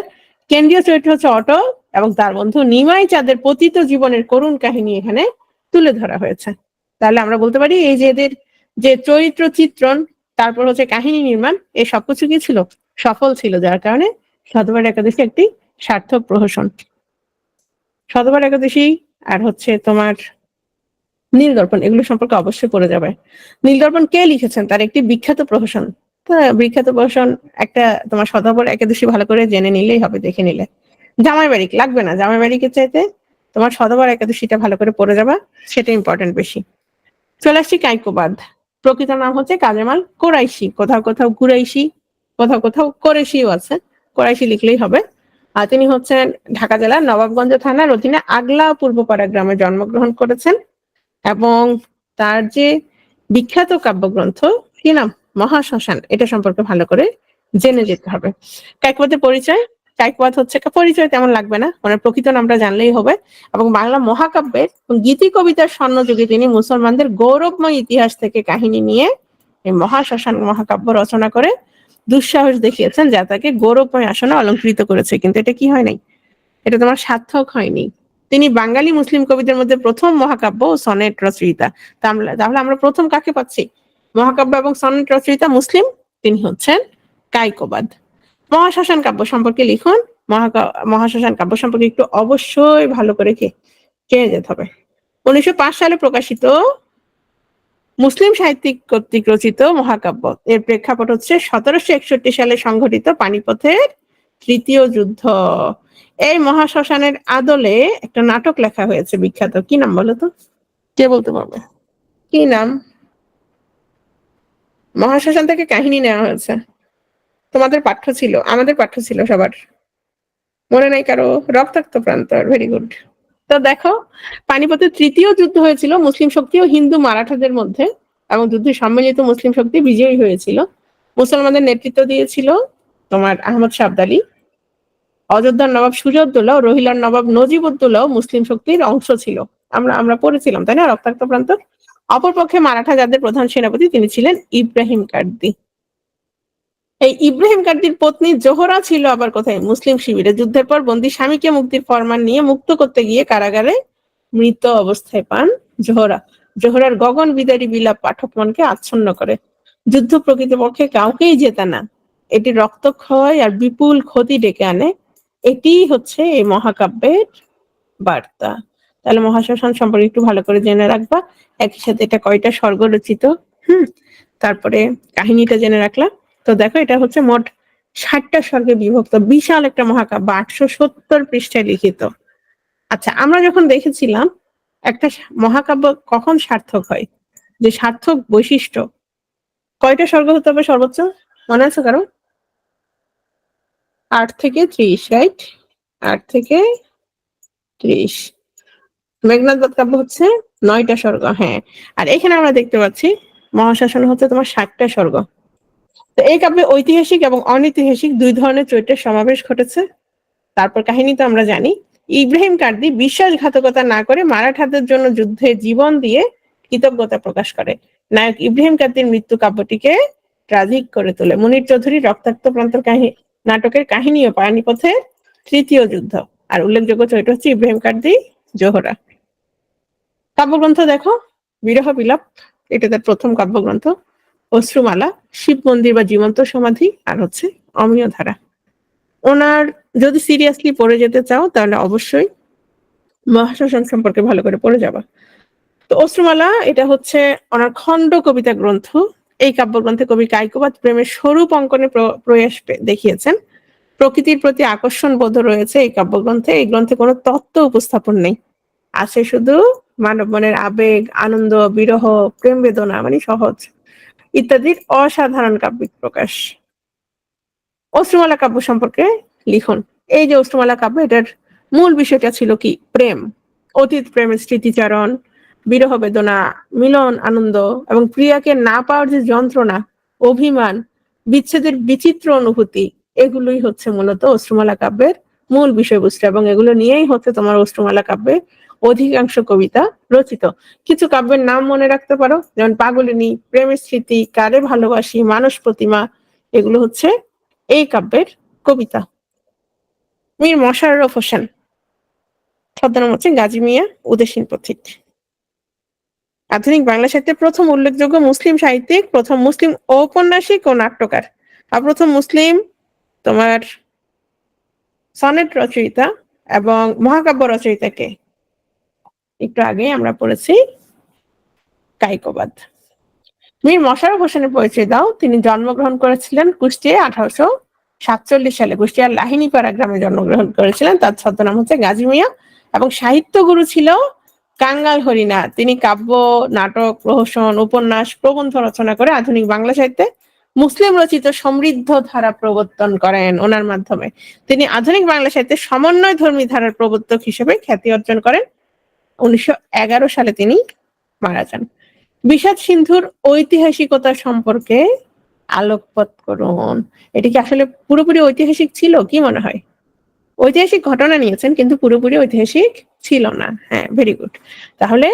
কেন্দ্রীয় চরিত্র হচ্ছে অটল এবং তার বন্ধু নিমাই চাঁদের পতিত জীবনের করুণ কাহিনী এখানে তুলে ধরা হয়েছে। তাহলে আমরা বলতে পারি এই যে এদের যে চরিত্র চিত্রণ, তারপর হচ্ছে কাহিনী নির্মাণ, এই সবকিছু কি ছিল? সফল ছিল, যার কারণে শতবার একাদশী একটি সার্থক প্রহসন। শতবার একাদশী আর হচ্ছে তোমার নীলদর্পণ, এগুলো সম্পর্কে অবশ্যই পড়ে যাবে। নীলদর্পণ কে লিখেছেন? তার একটি বিখ্যাত প্রহসন। বিখ্যাত প্রহসন একটা তোমার শতবার একাদশী ভালো করে জেনে নিলেই হবে, দেখে নিলে। জামাই বাড়ি লাগবে না, জামাই বাড়িকে চাইতে তোমার শতবার একাদশীটা ভালো করে পড়ে যাবা, সেটা ইম্পর্টেন্ট বেশি। চলে আসছি কাইকোবাদ। প্রকৃত নাম হচ্ছে কাজেমাল কোরাইশি, কোথাও কোথাও কুরাইশি, কোথাও কোথাও কোরেশিও আছে, কোরাইশি লিখলেই হবে। আর তিনি হচ্ছেন ঢাকা জেলার নবাবগঞ্জ থানার অধীনে আগলা পূর্বপাড়া গ্রামে জন্মগ্রহণ করেছেন এবং তার যে বিখ্যাত কাব্যগ্রন্থ কি নাম, মহাশ্মশান, এটা সম্পর্কে ভালো করে জেনে যেতে হবে। কায়কোবাদের পরিচয়, কায়কোবাদ হচ্ছে, পরিচয় তেমন লাগবে না, মানে প্রকৃত নামটা জানলেই হবে। এবং বাংলা মহাকাব্যের গীতি কবিতার স্বর্ণযুগে তিনি মুসলমানদের গৌরবময় ইতিহাস থেকে কাহিনী নিয়ে এই মহাশ্মশান মহাকাব্য রচনা করে দুঃসাহস দেখিয়েছেন, যা তাকে গৌরবময় আসনে অলঙ্কৃত করেছে। কিন্তু এটা কি হয় নাই, এটা তোমার সার্থক হয়নি। তিনি বাঙালি মুসলিম কবিদের মধ্যে প্রথম মহাকাব্য ও সনেট রচয়িতা। তাহলে আমরা প্রথম কাকে পাচ্ছি, মহাকাব্য এবং সনেট রচয়িতা মুসলিম, তিনি হচ্ছেন কায়কোবাদ। মহাশ্মশান কাব্য সম্পর্কে লিখুন। মহাশ্মশান কাব্য সম্পর্কে একটু অবশ্যই ভালো করে জেনে যেতে হবে। 1905 সালে প্রকাশিত মুসলিম সাহিত্যিক কর্তৃক রচিত মহাকাব্য, এর প্রেক্ষাপট হচ্ছে 1761 সালে সংঘটিত পানিপথের তৃতীয় যুদ্ধ। এই মহাশ্মশানের আদলে একটা নাটক লেখা হয়েছে বিখ্যাত, কি নাম বলো তো, কে বলতে পারবে কি নাম? মহাশ্মশান থেকে কাহিনী নেওয়া হয়েছে, তোমাদের পাঠ্য ছিল, আমাদের পাঠ্য ছিল সবার, মনে নাই কারো? রক্তাক্ত প্রান্তর, ভেরি গুড। তো দেখো, পানিপথের তৃতীয় যুদ্ধ হয়েছিল মুসলিম শক্তি ও হিন্দু মারাঠাদের মধ্যে, এবং যুদ্ধে সম্মিলিত মুসলিম শক্তি বিজয়ী হয়েছিল। মুসলমানদের নেতৃত্ব দিয়েছিল তোমার আহমদ শাহ আবদালী। অযোধ্যার নবাব সুজাউদ্দৌলা ও রোহিলার নবাব নজিবউদ্দৌলা মুসলিম শক্তির অংশ ছিল। আমরা পড়েছিলাম তাই না রক্তাক্ত প্রান্তর। অপরপক্ষে মারাঠা যাদের প্রধান সেনাপতি তিনি ছিলেন ইব্রাহিম কার্দি। এই ইব্রাহিম কার্দির পত্নী জোহরা ছিল আবার কোথায়, মুসলিম শিবিরে। যুদ্ধের পর বন্দী স্বামীকে মুক্তির ফরমান নিয়ে মুক্ত করতে গিয়ে কারাগারে মৃত অবস্থায় পান জোহরা। জোহরার গগন বিদারী বিলাপ পাঠক মনকে আচ্ছন্ন করে। যুদ্ধ প্রকৃতপক্ষে কাউকেই জেতে না, এটি রক্তক্ষয় আর বিপুল ক্ষতি ডেকে আনে। এটি হচ্ছে এই মহাকাব্যের বার্তা। তাহলে মহাশ্মশান সম্পর্কে একটু ভালো করে জেনে রাখবা। একই সাথে এটা কয়টা স্বর্গ রচিত, তারপরে কাহিনীটা জেনে রাখলাম। তো দেখো, এটা হচ্ছে মোট 60টা স্বর্গে বিভক্ত বিশাল একটা মহাকাব্য, 870 পৃষ্ঠায় লিখিত। আচ্ছা, আমরা যখন দেখেছিলাম একটা মহাকাব্য কখন সার্থক হয়, যে সার্থক বৈশিষ্ট্য, কয়টা স্বর্গ হতে হবে সর্বোচ্চ, মনে আছে কারো? 8 থেকে 30, রাইট? 8 থেকে 30। মেঘনাদ বধ কাব্য হচ্ছে 9টা স্বর্গ, হ্যাঁ। আর এখানে আমরা দেখতে পাচ্ছি মহাশ্মশান হচ্ছে তোমার 60টা স্বর্গ। তো এই কাব্যে ঐতিহাসিক এবং অনৈতিহাসিক দুই ধরনের চরিত্রের সমাবেশ ঘটেছে। তারপর কাহিনী তো আমরা জানি। ইব্রাহিম কার্দি বিশ্বাসঘাতকতা না করে মারাঠাদের জন্য যুদ্ধে জীবন দিয়ে কৃতজ্ঞতা প্রকাশ করে। নায়ক ইব্রাহিম কার্দির মৃত্যু কাব্যটিকে ট্রাজিক করে তোলে। মুনির চৌধুরী রক্তাক্ত প্রান্তর নাটকের কাহিনী ও পানিপথে তৃতীয় যুদ্ধ। আর উল্লেখযোগ্য চরিত্র হচ্ছে ইব্রাহিম কার্দি, জোহরা। কাব্যগ্রন্থ দেখো, বিরহ বিলাপ, এটা তার প্রথম কাব্যগ্রন্থ। অশ্রুমালা, শিব মন্দির বা জীবন্ত সমাধি, আর হচ্ছে অমিয় ধারা। ওনার যদি সিরিয়াসলি পড়ে যেতে চাও তাহলে অবশ্যই মহাশ্মশান সম্পর্কে ভালো করে পড়ে যাবা। তো অশ্রুমালা এটা হচ্ছে ওনার খণ্ড কবিতা গ্রন্থ। এই কাব্যগ্রন্থে কবি কায়কোবাদ প্রেমের স্বরূপ অঙ্কনে প্রয়াস দেখিয়েছেন। প্রকৃতির প্রতি আকর্ষণ বোধ রয়েছে এই কাব্যগ্রন্থে। এই গ্রন্থে কোনো তত্ত্ব উপস্থাপন নেই, আছে শুধু মানব মনের আবেগ, আনন্দ, বিরহ, প্রেম বেদনা, মানে সহজ ইত্যাদির অসাধারণ কাব্যিক প্রকাশ। অশ্রুমালা কাব্য সম্পর্কে লিখুন। এই যে অশ্রুমালা কাব্য, এটার মূল বিষয়টা ছিল কি, প্রেম, অতীত প্রেমের স্মৃতিচারণ, বিরহ বেদনা, মিলন আনন্দ এবং প্রিয়াকে না পাওয়ার যে যন্ত্রণা, অভিমান, বিচ্ছেদের বিচিত্র অনুভূতি, এগুলোই হচ্ছে মূলত অশ্রুমালা কাব্যের মূল বিষয়বস্তু। এবং এগুলো নিয়েই হচ্ছে তোমার অশ্রুমালা কাব্যে অধিকাংশ কবিতা রচিত। কিছু কাব্যের নাম মনে রাখতে পারো, যেমন পাগলিনী, প্রেমের স্মৃতি, কারে ভালোবাসি, মানস প্রতিমা, এগুলো হচ্ছে এই কাব্যের কবিতা। মীর মশাররফ হোসেন, ছদ্মনাম হচ্ছে গাজী মিয়া উদাসীন পথিক। আধুনিক বাংলা সাহিত্যের প্রথম উল্লেখযোগ্য মুসলিম সাহিত্যিক, প্রথম মুসলিম ঔপন্যাসিক ও নাট্যকার, আর প্রথম মুসলিম তোমার সনেট রচয়িতা এবং মহাকাব্য রচয়িতাকে একটু আগে আমরা পড়েছি, কায়কোবাদ। মীর মশাররফ হোসেনের পরিচয় দাও। তিনি জন্মগ্রহণ করেছিলেন কুষ্টিয়ায় 1847 সালে। কুষ্টিয়ার লাহিনীপাড়া গ্রামে জন্মগ্রহণ করেছিলেন। তার ছদ্মনাম হচ্ছে গাজী মিয়া এবং সাহিত্য গুরু ছিল কাঙ্গাল হরিণা, তিনি কাব্য, নাটক, প্রহসন, উপন্যাস, প্রবন্ধ রচনা করে আধুনিক বাংলা সাহিত্যে মুসলিম রচিত সমৃদ্ধ ধারা প্রবর্তন করেন। ওনার মাধ্যমে তিনি আধুনিক বাংলা সাহিত্যে সমন্বয় ধর্মী ধারার প্রবর্তক হিসেবে খ্যাতি অর্জন করেন। 1911 সালে তিনি মারা যান। বিষাদ সিন্ধুর ঐতিহাসিকতা সম্পর্কে আলোকপাত করুন। এটি কি আসলে পুরোপুরি ঐতিহাসিক ছিল, কি মনে হয়? ঐতিহাসিক ঘটনা নিয়েছেন কিন্তু পুরোপুরি ঐতিহাসিক ছিল না। হ্যাঁ, ভেরি গুড। তাহলে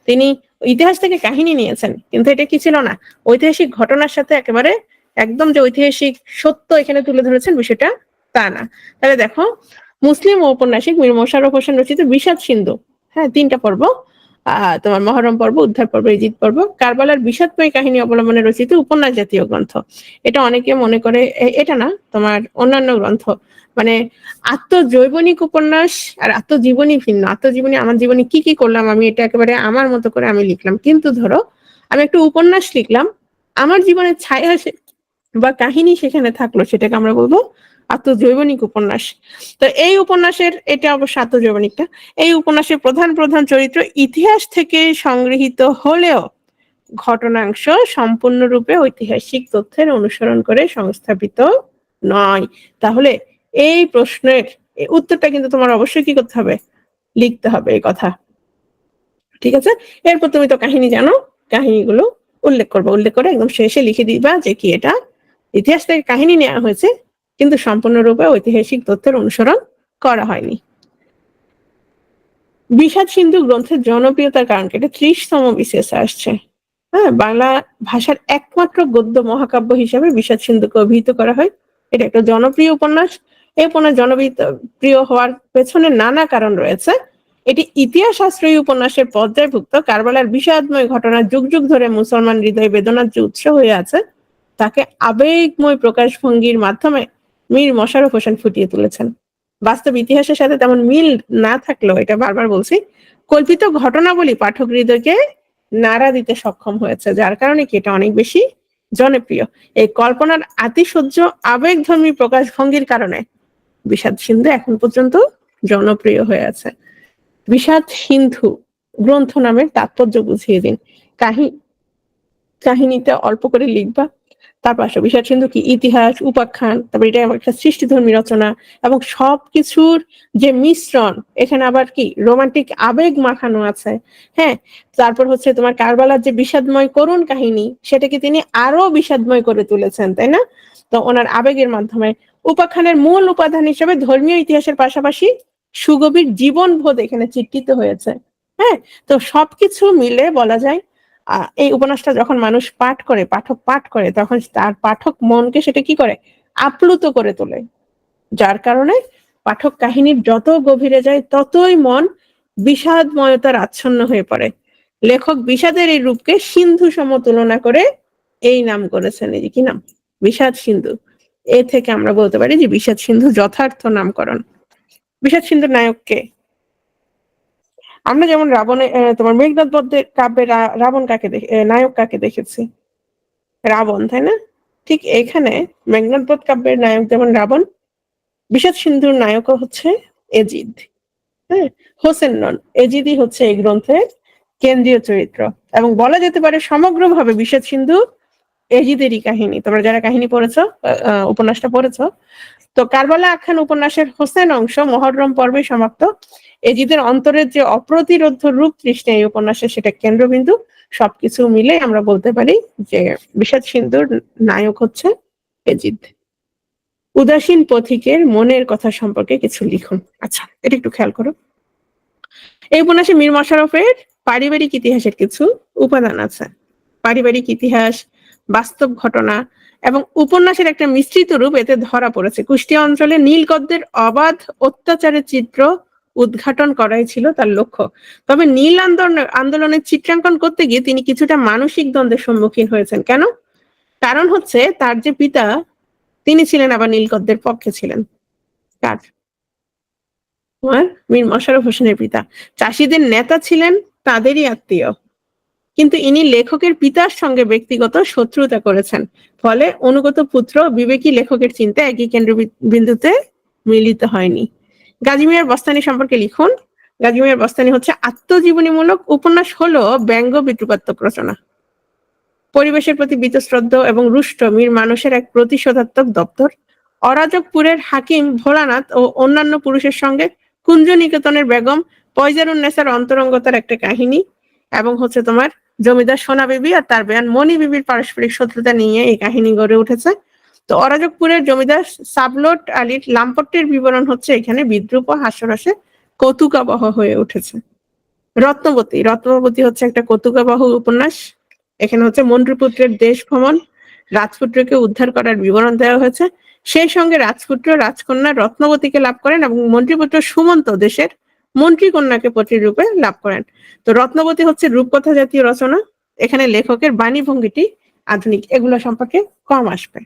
তিনি ইতিহাস থেকে কাহিনী নিয়েছেন কিন্তু এটা কি ছিল না, ঐতিহাসিক ঘটনার সাথে একেবারে একদম যে ঐতিহাসিক সত্য এখানে তুলে ধরেছেন বিষয়টা তা না। তাহলে দেখো, মুসলিম ঔপন্যাসিক মীর মোশাররফ হোসেন রচিত বিষাদ সিন্ধু, হ্যাঁ 3টা পর্ব, তোমার মহরম পর্ব, উদ্ধার পর্ব, ইজিদ পর্ব, কারবালার বিষাদময় কাহিনী অবলম্বনে রচিত উপন্যাস জাতীয় গ্রন্থ। এটা অনেকে মনে করে এটা না, তোমার অন্যান্য গ্রন্থ মানে আত্মজৈবনিক উপন্যাস আর আত্মজীবনী ভিন্ন। আত্মজীবনী আমার জীবনে কি কি করলাম আমি এটা একেবারে আমার মতো করে আমি লিখলাম, কিন্তু ধরো আমি একটা উপন্যাস লিখলাম, আমার জীবনের ছায়া বা কাহিনী সেখানে থাকলো, সেটাকে আমরা বলবো আত্মজৈবনিক উপন্যাস। তো এই উপন্যাসের, এটা অবশ্য আত্মজৈবনিকটা, এই উপন্যাসের প্রধান প্রধান চরিত্র ইতিহাস থেকে সংগৃহীত হলেও ঘটনাংশ সম্পূর্ণরূপে ঐতিহাসিক তথ্যের অনুসরণ করে সংস্থাপিত নয়। তাহলে এই প্রশ্নের উত্তরটা কিন্তু তোমার অবশ্যই কি করতে হবে, লিখতে হবে এই কথা, ঠিক আছে? এরপর তুমি তো কাহিনী জানো, কাহিনীগুলো উল্লেখ করবো, উল্লেখ করে একদম শেষে লিখে দিবা যে কি এটা ইতিহাস থেকে কাহিনী নেওয়া হয়েছে কিন্তু সম্পূর্ণরূপে ঐতিহাসিক তথ্যের অনুসরণ করা হয়নি। বিষাদ সিন্ধু গ্রন্থের জনপ্রিয়তার কারণ কি? এটা 30তম বিসিএস আসছে। হ্যাঁ, বাংলা ভাষার একমাত্র গদ্য মহাকাব্য হিসেবে বিষাদ সিন্ধুকে অভিহিত করা হয়। এটা একটা জনপ্রিয় উপন্যাস। এই উপন্যাস জনপ্রিয় হওয়ার পেছনে নানা কারণ রয়েছে। এটি ইতিহাস আশ্রয়ী উপন্যাসের পর্যায়ভুক্ত। কারবালার বিষাদময় ঘটনা যুগ যুগ ধরে মুসলমান হৃদয়ে বেদনার যে উৎস হয়ে আছে তাকে আবেগময় প্রকাশভঙ্গির মাধ্যমে মীর মোশাররফ হোসেন ফুটিয়ে তুলেছেন। বাস্তব ইতিহাসের সাথে তেমন মিল না থাকলেও, এটা বারবার বলছি, কল্পিত ঘটনাবলী পাঠক হৃদয়কে নাড়া দিতে সক্ষম হয়েছে, যার কারণে কি এটা অনেক বেশি জনপ্রিয়। এই কল্পনার আতিশয্য আবেগধর্মী প্রকাশভঙ্গির কারণে বিষাদ সিন্ধু এখন পর্যন্ত জনপ্রিয় হয়ে আছে। বিষাদ সিন্ধু গ্রন্থ নামের তাৎপর্য বুঝিয়ে দিন। কাহিনীতে অল্প করে লিখবা, তারপর আসো বিষাদ সিন্ধু কি ইতিহাস, উপাখ্যান, তারপর এটা একটা সৃষ্টিধর্মী রচনা এবং সবকিছুর যে মিশ্রণ, এখানে আবার কি রোমান্টিক আবেগ মাখানো আছে। হ্যাঁ, তারপর হচ্ছে তোমার কারবালার যে বিষাদময় করুণ কাহিনী সেটাকে তিনি আরো বিষাদময় করে তুলেছেন, তাই না? তো ওনার আবেগের মাধ্যমে উপাখ্যানের মূল উপাদান হিসেবে ধর্মীয় ইতিহাসের পাশাপাশি সুগভীর জীবনবোধ এখানে চিত্রিত হয়েছে। হ্যাঁ, তো সবকিছু মিলে বলা যায় এই উপন্যাসটা যখন মানুষ পাঠ করে, পাঠক পাঠ করে, তখন তার পাঠক মনকে সেটা কি করে, আপ্লুত করে তোলে, যার কারণে পাঠক কাহিনীর যত গভীরে যায় ততই মন বিষাদময়তার আচ্ছন্ন হয়ে পড়ে। লেখক বিষাদের এই রূপকে সিন্ধু সম তুলনা করে এই নাম করেছেন, এই যে কি নাম, বিষাদ সিন্ধু। এ থেকে আমরা বলতে পারি যে বিষাদ সিন্ধু যথার্থ নামকরণ। বিষাদ সিন্ধুর নায়ক কে? আমরা যেমন তোমার মেঘনাদ বধের কাব্যে রাবণ কাকে নায়ক কাকে দেখেছি? রাবণ, তাই না? ঠিক এখানে মেঘনাদ বধ কাব্যের নায়ক যেমন রাবণ, বিষাদ সিন্ধুর নায়কও হচ্ছে এজিদ। হ্যাঁ, হোসেন নন, এজিদই হচ্ছে এই গ্রন্থের কেন্দ্রীয় চরিত্র এবং বলা যেতে পারে সমগ্রভাবে বিষাদ সিন্ধু এজিদেরই কাহিনী। তোমরা যারা কাহিনী পড়েছো, উপন্যাসটা পড়েছো, তো কারবালা আখ্যান উপন্যাসের হোসেন অংশ মহররম পর্বে সমাপ্ত। এজিদের অন্তরের যে অপ্রতিরোধ রূপ তৃষ্ণা এই উপন্যাসের সেটা কেন্দ্রবিন্দু। সবকিছু মিলে আমরা বলতে পারি যে বিষাদ সিন্ধুর নায়ক হচ্ছে এজিদ। উদাসীন পথিকের মনের কথা সম্পর্কে কিছু লিখুন। আচ্ছা, এটা একটু খেয়াল করো। এই উপন্যাসে মীর মোশাররফের পারিবারিক ইতিহাসের কিছু উপাদান আছে। পারিবারিক ইতিহাস, বাস্তব ঘটনা এবং উপন্যাসের একটা মিশ্রিত রূপ এতে ধরা পড়েছে। কুষ্টিয়া অঞ্চলে নীলগদ্দের অবাধ অত্যাচারের চিত্র উদ্ঘাটন করাই ছিল তার লক্ষ্য। তবে নীল আন্দোলনের চিত্রাঙ্কন করতে গিয়ে তিনি কিছুটা মানসিক দ্বন্দ্বের সম্মুখীন হয়েছেন। কেন? কারণ হচ্ছে তার যে পিতা, তিনি ছিলেন আবার নীলগদ্দের পক্ষে ছিলেন। কার? তোমার মীর মোশাররফ হোসেনের পিতা চাষীদের নেতা ছিলেন, তাদেরই আত্মীয়, কিন্তু ইনি লেখকের পিতার সঙ্গে ব্যক্তিগত শত্রুতা করেছেন। ফলে অনুগত পুত্র বিবেকী লেখকের চিন্তা একই কেন্দ্রবিন্দুতে মিলিত হয়নি। গাজী মিয়ার বস্তানি সম্পর্কে লিখুন। গাজী মিয়ার বস্তানি হচ্ছে আত্মজীবনীমূলক উপন্যাস হলো ব্যঙ্গ বিদ্রুপাত্মক রচনা, পরিবেশের প্রতি বীতশ্রদ্ধ এবং রুষ্ট মীর মানুষের এক প্রতিশোধাত্মক দপ্তর। অরাজকপুরের হাকিম ভোলানাথ ও অন্যান্য পুরুষের সঙ্গে কুঞ্জনিকেতনের বেগম পয়জারুন্নেসার অন্তরঙ্গতার একটা কাহিনী, এবং হচ্ছে তোমার জমিদার সোনা বিবি আর তার বেয়ান মণি বিবির পারস্পরিক শত্রুতা নিয়ে এই কাহিনী গড়ে উঠেছে। তো অরাজকপুরের জমিদার সাবলট আলীর লাম্পট্যের বিবরণ হচ্ছে এখানে বিদ্রুপ ও হাস্যরসে কৌতুকাবহ হয়ে উঠেছে। রত্নবতী হচ্ছে একটা কৌতুকাবহ উপন্যাস। এখানে হচ্ছে মন্ত্রীপুত্রের দেশ ভ্রমণ, রাজপুত্রকে উদ্ধার করার বিবরণ দেওয়া হয়েছে। সেই সঙ্গে রাজপুত্র রাজকন্যা রত্নবতীকে লাভ করেন এবং মন্ত্রীপুত্র সুমন্ত দেশের মন্ত্রী কন্যাকে পত্রী রূপে লাভ করেন। তো রত্নবতী হচ্ছে রূপকথা জাতীয় রচনা। এখানে লেখকের বাণী ভঙ্গিটি আধুনিক, এগুলো সম্পর্কে কম আসবে।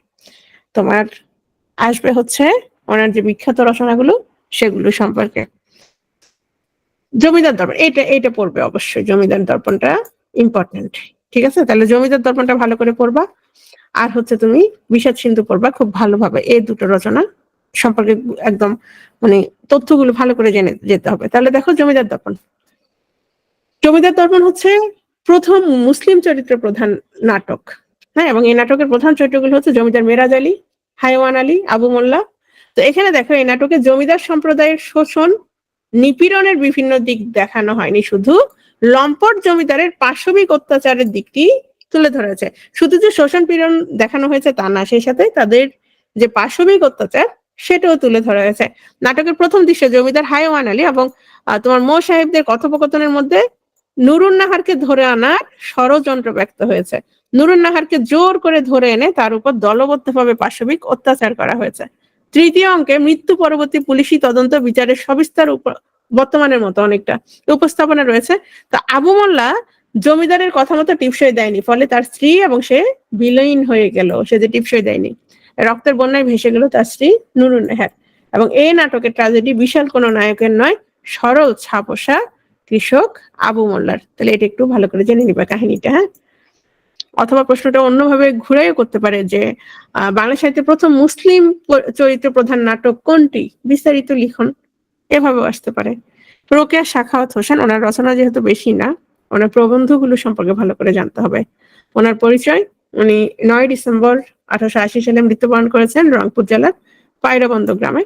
তোমার আসবে হচ্ছে ওনার যে বিখ্যাত রচনাগুলো সেগুলো সম্পর্কে। জমিদার দর্পণ, এটা পড়বে অবশ্যই, জমিদার দর্পণটা ইম্পর্টেন্ট। ঠিক আছে, তাহলে জমিদার দর্পণটা ভালো করে পড়বা। আর হচ্ছে তুমি বিষাদ সিন্ধু পড়বা খুব ভালোভাবে। এই দুটো রচনা সম্পর্কে একদম মানে তথ্যগুলো ভালো করে জেনে যেতে হবে। তাহলে দেখো জমিদার দর্পণ। জমিদার দর্পণ হচ্ছে প্রথম মুসলিম চরিত্র প্রধান নাটক। হ্যাঁ, এবং এই নাটকের প্রধান চরিত্রগুলো হচ্ছে জমিদার মেরাজ আলী, হায়ওয়ান আলী, আবু মোল্লা। তো এখানে দেখো এই নাটকে জমিদার সম্প্রদায়ের শোষণ নিপীড়নের বিভিন্ন দিক দেখানো হয়নি, শুধু লম্পট জমিদারের পাশবিক অত্যাচারের দিকটি তুলে ধরা হয়েছে। শুধু যে শোষণ পীড়ন দেখানো হয়েছে তা না, সেই সাথে তাদের যে পাশবিক অত্যাচার সেটাও তুলে ধরা হয়েছে। নাটকের প্রথম দৃশ্যে জমিদার হায়ওয়ান আলী এবং তোমার মো সাহেবদের কথোপকথনের মধ্যে নুরুন্নাহারকে ধরে আনার ষড়যন্ত্র ব্যক্ত হয়েছে। নুরুন্নাহারকে জোর করে ধরে এনে তার উপর দলবদ্ধভাবে পাশবিক অত্যাচার করা হয়েছে। তৃতীয় অঙ্কে মৃত্যু পরবর্তী পুলিশি তদন্ত বিচারের সবিস্তার বর্তমানের মতো অনেকটা উপস্থাপনা রয়েছে। তো আবু মোল্লা জমিদারের কথা মতো টিপসই দেয়নি, ফলে তার স্ত্রী এবং সে বিলীন হয়ে গেল। সে যে টিপসই দেয়নি, রক্তের বন্যায় ভেসে গেল তার স্ত্রী নুরুন্নাহার। এবং এই নাটকের ট্র্যাজেডি বিশাল কোনো নায়কের নয়, সরল ছাপোষা কৃষক আবু মোল্লার। তাহলে এটা একটু ভালো করে জেনে নিবা কাহিনীটা। হ্যাঁ, অথবা প্রশ্নটা অন্যভাবে ঘুরাইও করতে পারে যে বাংলা সাহিত্যের প্রথম মুসলিম চরিত্র প্রধান নাটক কোনটি, বিস্তারিত লিখন, এভাবেও আসতে পারে। রোকেয়া সাখাওয়াত হোসেন, ওনার রচনা যেহেতু বেশি না, ওনার প্রবন্ধগুলো সম্পর্কে ভালো করে জানতে হবে। ওনার পরিচয়, উনি 9 ডিসেম্বর 1880 সালে মৃত্যুবরণ করেছেন রংপুর জেলার পায়রাবন্দ গ্রামে।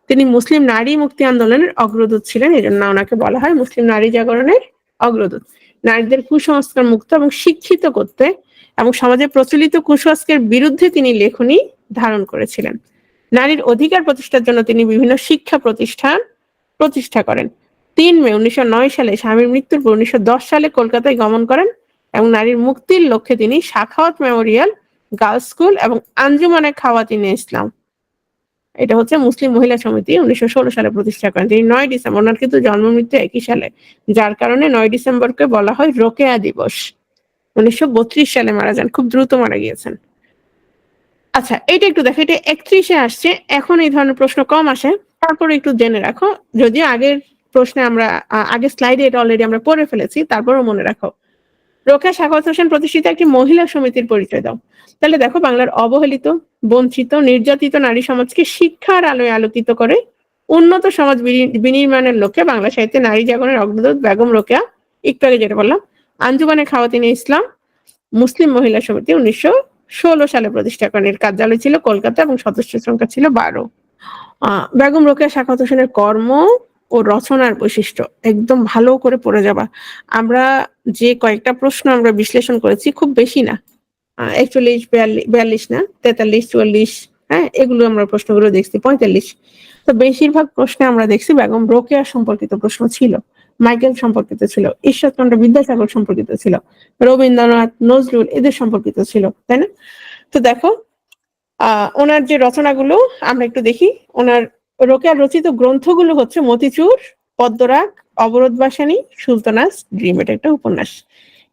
তিনি মুসলিম নারী মুক্তি আন্দোলনের অগ্রদূত ছিলেন, এই জন্য ওনাকে বলা হয় মুসলিম নারী জাগরণের অগ্রদূত। নারীদের কুসংস্কার মুক্ত এবং শিক্ষিত করতে এবং সমাজে প্রচলিত কুসংস্কারের বিরুদ্ধে তিনি লেখনী ধারণ করেছিলেন। নারীর অধিকার প্রতিষ্ঠার জন্য তিনি বিভিন্ন শিক্ষা প্রতিষ্ঠান প্রতিষ্ঠা করেন। 3 মে 1909 সালে স্বামীর মৃত্যুর পর 1910 সালে কলকাতায় গমন করেন এবং নারীর মুক্তির লক্ষ্যে তিনি সাখাওয়াত মেমোরিয়াল গার্লস স্কুল এবং আঞ্জুমানে খাওয়াতিনে ইসলাম, এটা হচ্ছে মুসলিম মহিলা সমিতি, 1916 সালে প্রতিষ্ঠা করেন। তিনি 9 ডিসেম্বর, ওনার কিন্তু জন্ম মৃত্যু একই সালে, যার কারণে 9 ডিসেম্বরকে বলা হয় রোকেয়া দিবস। 1932 সালে মারা যান, খুব দ্রুত মারা গিয়েছেন। আচ্ছা, এটা একটু দেখো, এটা 31-এ আসছে, এখন এই ধরনের প্রশ্ন কম আসে, তারপরে একটু জেনে রাখো। যদিও আগের প্রশ্নে আমরা আগের স্লাইডে এটা অলরেডি আমরা পড়ে ফেলেছি, তারপরেও মনে রাখো। রোকেয়া সাখাওয়াত হোসেন প্রতিষ্ঠিত একটি মহিলা সমিতির পরিচয় দাও। তাহলে দেখো, বাংলার অবহেলিত, বঞ্চিত, নির্যাতিত নারী সমাজকে শিক্ষার আলোয় আলোকিত করে উন্নত সমাজ বিনির্মাণের লক্ষ্যে বাংলা সাহিত্যে নারী জাগরণের অগ্রদূত বেগম রোকেয়া, একটু আগে যেটা বললাম, আঞ্জুমানে খাওয়াতিনে ইসলাম মুসলিম মহিলা সমিতি 1916 সালে প্রতিষ্ঠা করেন। এর কার্যালয় ছিল কলকাতা এবং সদস্য সংখ্যা ছিল 12। বেগম রোকেয়া সাখাওয়াত হোসেনের কর্ম ও রচনার বৈশিষ্ট্য একদম ভালো করে পড়ে যাবা। আমরা যে কয়েকটা প্রশ্ন আমরা বিশ্লেষণ করেছি, খুব বেশি না, 41, 42 না, 43, 44, হ্যাঁ, এগুলো আমরা প্রশ্নগুলো দেখছি, 45। তো বেশিরভাগ প্রশ্নে আমরা দেখছি বেগম রোকেয়া সম্পর্কিত প্রশ্ন ছিল, মাইকেল সম্পর্কিত ছিল, ঈশ্বরচন্দ্র বিদ্যাসাগর সম্পর্কিত ছিল, রবীন্দ্রনাথ, নজরুল, এদের সম্পর্কিত ছিল, তাই না? তো দেখো, ওনার যে রচনাগুলো আমরা একটু দেখি। ওনার রোকেয়ার রচিত গ্রন্থগুলো হচ্ছে মতিচুর, পদ্মরাগ, অবরোধ বাসানী, সুলতানাস ড্রিম, এটা একটা উপন্যাস।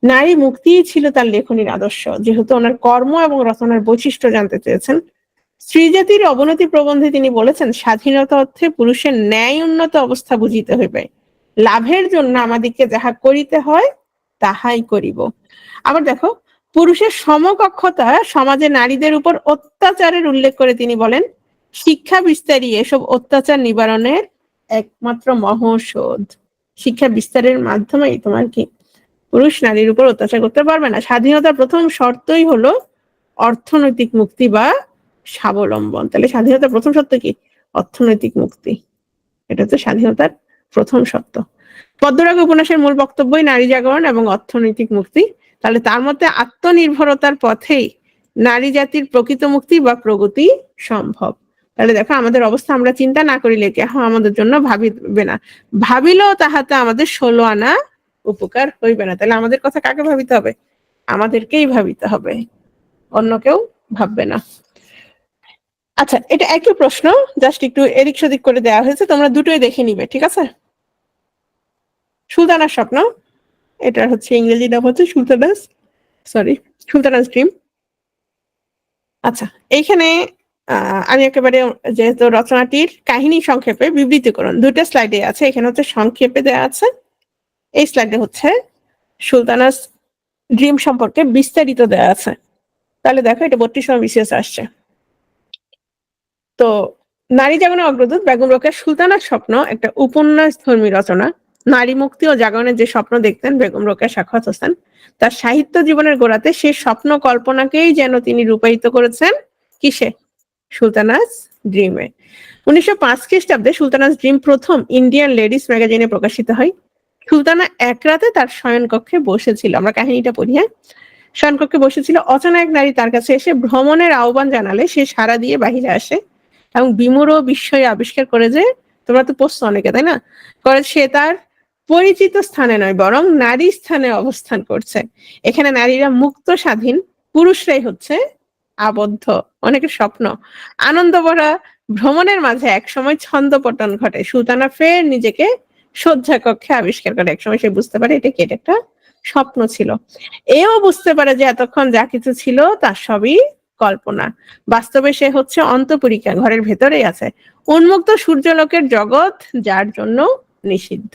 নারী মুক্তি ছিল তার লেখনীর আদর্শ। যেহেতু ওনার কর্ম এবং রচনার বৈশিষ্ট্য জানতে চেয়েছেন, স্ত্রী জাতির অবনতি প্রবন্ধে তিনি বলেছেন, স্বাধীনতা অর্থে পুরুষের ন্যায় উন্নত অবস্থা বুঝিতে হইবে, লাভের জন্য আমাদিগকে যাহা করিতে হয় তাহাই করিব। আবার দেখো, পুরুষের সমকক্ষতা সমাজে নারীদের উপর অত্যাচারের উল্লেখ করে তিনি বলেন, শিক্ষা বিস্তারই এসব অত্যাচার নিবারণের একমাত্র মহৌষধ। শিক্ষা বিস্তারের মাধ্যমেই তোমার কি পুরুষ নারীর উপর অত্যাচার করতে পারবে না। স্বাধীনতার প্রথম শর্তই হলো অর্থনৈতিক মুক্তি বা স্বাবলম্বন। তাহলে স্বাধীনতার প্রথম শর্ত কি? অর্থনৈতিক মুক্তি। এটা হচ্ছে স্বাধীনতার প্রথম শর্ত। পদ্মরাগ উপন্যাসের মূল বক্তব্যই নারী জাগরণ এবং অর্থনৈতিক মুক্তি। তাহলে তার মধ্যে আত্মনির্ভরতার পথেই নারী জাতির প্রকৃত মুক্তি বা প্রগতি সম্ভব। তাহলে দেখো আমাদের অবস্থা আমরা চিন্তা না করিলে কেহ আমাদের জন্য ভাবিবে না, ভাবিলেও তাহাতে আমাদের 16 আনা উপকার হইবে না। তাহলে আমাদের কথা কাকে ভাবিতে হবে? আমাদেরকেই ভাবিতে হবে, অন্য কেউ ভাববে না। আচ্ছা, এটা একই প্রশ্ন, জাস্ট একটু এদিক সেদিক করে দেওয়া হয়েছে, তোমরা দুটোই দেখে নিবে, ঠিক আছে? সুলতানার স্বপ্ন, এটা হচ্ছে ইংরেজি নাম হচ্ছে সুলতানাস ড্রিম। আচ্ছা, এইখানে আমি একেবারে যেহেতু রচনাটির কাহিনী সংক্ষেপে বিবৃতিকরণ দুটো স্লাইডে আছে, এখানে হচ্ছে সংক্ষেপে দেওয়া আছে, এই স্লাইডে হচ্ছে সুলতানাস ড্রিম সম্পর্কে বিস্তারিত দেওয়া আছে। তাহলে দেখো এটা 32 BCS আসছে। তো নারী জাগরণের অগ্রদূত বেগম রোকেয়ার সুলতানার স্বপ্ন একটা উপন্যাস ধর্মী রচনা। নারী মুক্তি ও জাগরণের যে স্বপ্ন দেখতেন বেগম রোকেয়া সাখাওয়াত হোসেন, তার সাহিত্য জীবনের গোড়াতে সেই স্বপ্ন কল্পনাকেই যেন তিনি রূপায়িত করেছেন কিসে? সুলতানাস ড্রিমে। 1905 খ্রিস্টাব্দে সুলতানাস ড্রিম প্রথম ইন্ডিয়ান লেডিস ম্যাগাজিনে প্রকাশিত হয়। সুলতানা এক রাতে তার শয়নকক্ষে বসেছিল, আমরা কাহিনীটা পড়ি, হ্যাঁ। শয়নকক্ষে বসেছিল, অচেনা এক নারী তার কাছে এসে ভ্রমণের আহ্বান জানালে সে সাড়া দিয়ে বাহিরে আসে এবং বিমূঢ় বিস্ময়ে আবিষ্কার করে যে, তোমরা তো পড়ছো অনেকে তাই না, করে সে তার পরিচিত স্থানে নয় বরং নারী স্থানে অবস্থান করছে। এখানে নারীরা মুক্ত স্বাধীন, পুরুষরাই হচ্ছে আবদ্ধ। অনেকের স্বপ্ন। আনন্দ ভরা ভ্রমণের মাঝে একসময় ছন্দপতন ঘটে। সুলতানা ফের নিজেকে শয্যা কক্ষে আবিষ্কার করে। একসময় সে বুঝতে পারে এটা কি, এটা একটা স্বপ্ন ছিল। এও বুঝতে পারে যে এতক্ষণ যা কিছু ছিল তার সবই কল্পনা। বাস্তবে সে হচ্ছে অন্তঃপুরিকা, ঘরের ভেতরেই আছে, উন্মুক্ত সূর্যলোকের জগৎ যার জন্য নিষিদ্ধ।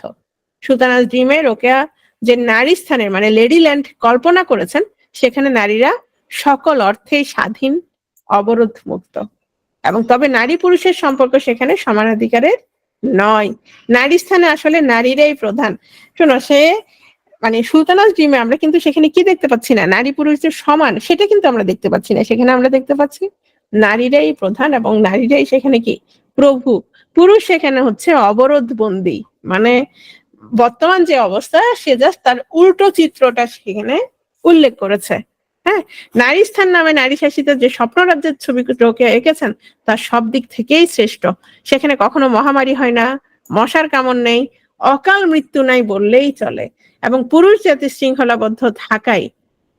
সুলতানাস ড্রিমে রোকেয়া যে নারী স্থানের মানে লেডি ল্যান্ড কল্পনা করেছেন, সেখানে নারীরা সকল অর্থেই স্বাধীন, অবরোধ মুক্ত, এবং তবে নারী পুরুষের সম্পর্ক সেখানে সমানাধিকারের নয়। নারী স্থানে আসলে নারীরাই প্রধান। শোনো, সে মানে সুলতানাস ড্রিমে আমরা কিন্তু সেখানে কি দেখতে পাচ্ছি না, নারী পুরুষ যে সমান সেটা কিন্তু আমরা দেখতে পাচ্ছি না। সেখানে আমরা দেখতে পাচ্ছি নারীরাই প্রধান এবং নারীরাই সেখানে কি প্রভু, পুরুষ সেখানে হচ্ছে অবরোধ বন্দী। মানে বর্তমান যে অবস্থা সে জাস্ট তার উল্টো চিত্রটা সেখানে উল্লেখ করেছে। হ্যাঁ, নারী স্থান নামে নারী শাসিত যে স্বপ্ন রাজ্যের ছবি রোকেয়া এঁকেছেন তার সব দিক থেকেই শ্রেষ্ঠ। সেখানে কখনো মহামারী হয় না, মশার কামড় নেই, অকাল মৃত্যু নাই বললেই চলে, এবং পুরুষ জাতি শৃঙ্খলাবদ্ধ থাকায়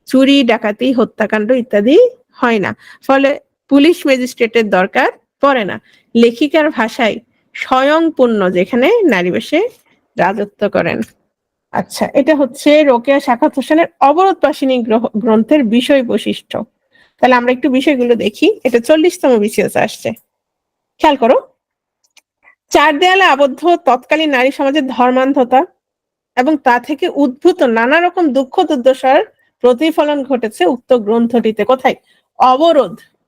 চুরি ডাকাতি হত্যাকাণ্ড ইত্যাদি হয় না, ফলে পুলিশ ম্যাজিস্ট্রেটের দরকার পড়ে না। লেখিকার ভাষায় স্বয়ংপূর্ণ যেখানে নারী বেশে রাজত্ব করেন। আচ্ছা, এটা হচ্ছে রোকেয়া সাখাওয়াত হোসেনের অবরোধবাসিনী গ্রন্থের বিষয় বৈশিষ্ট্য। তাহলে আমরা একটু বিষয়গুলো দেখি। এটা 40তম BCS আসছে, খেয়াল করো। চার দেয়ালে আবদ্ধ তৎকালীন নারী সমাজের ধর্মান্ধতা এবং তা থেকে উদ্ভূত নানা রকম দুঃখ দুর্দশার প্রতিফলন ঘটেছে উক্ত গ্রন্থটিতে। কোথায়?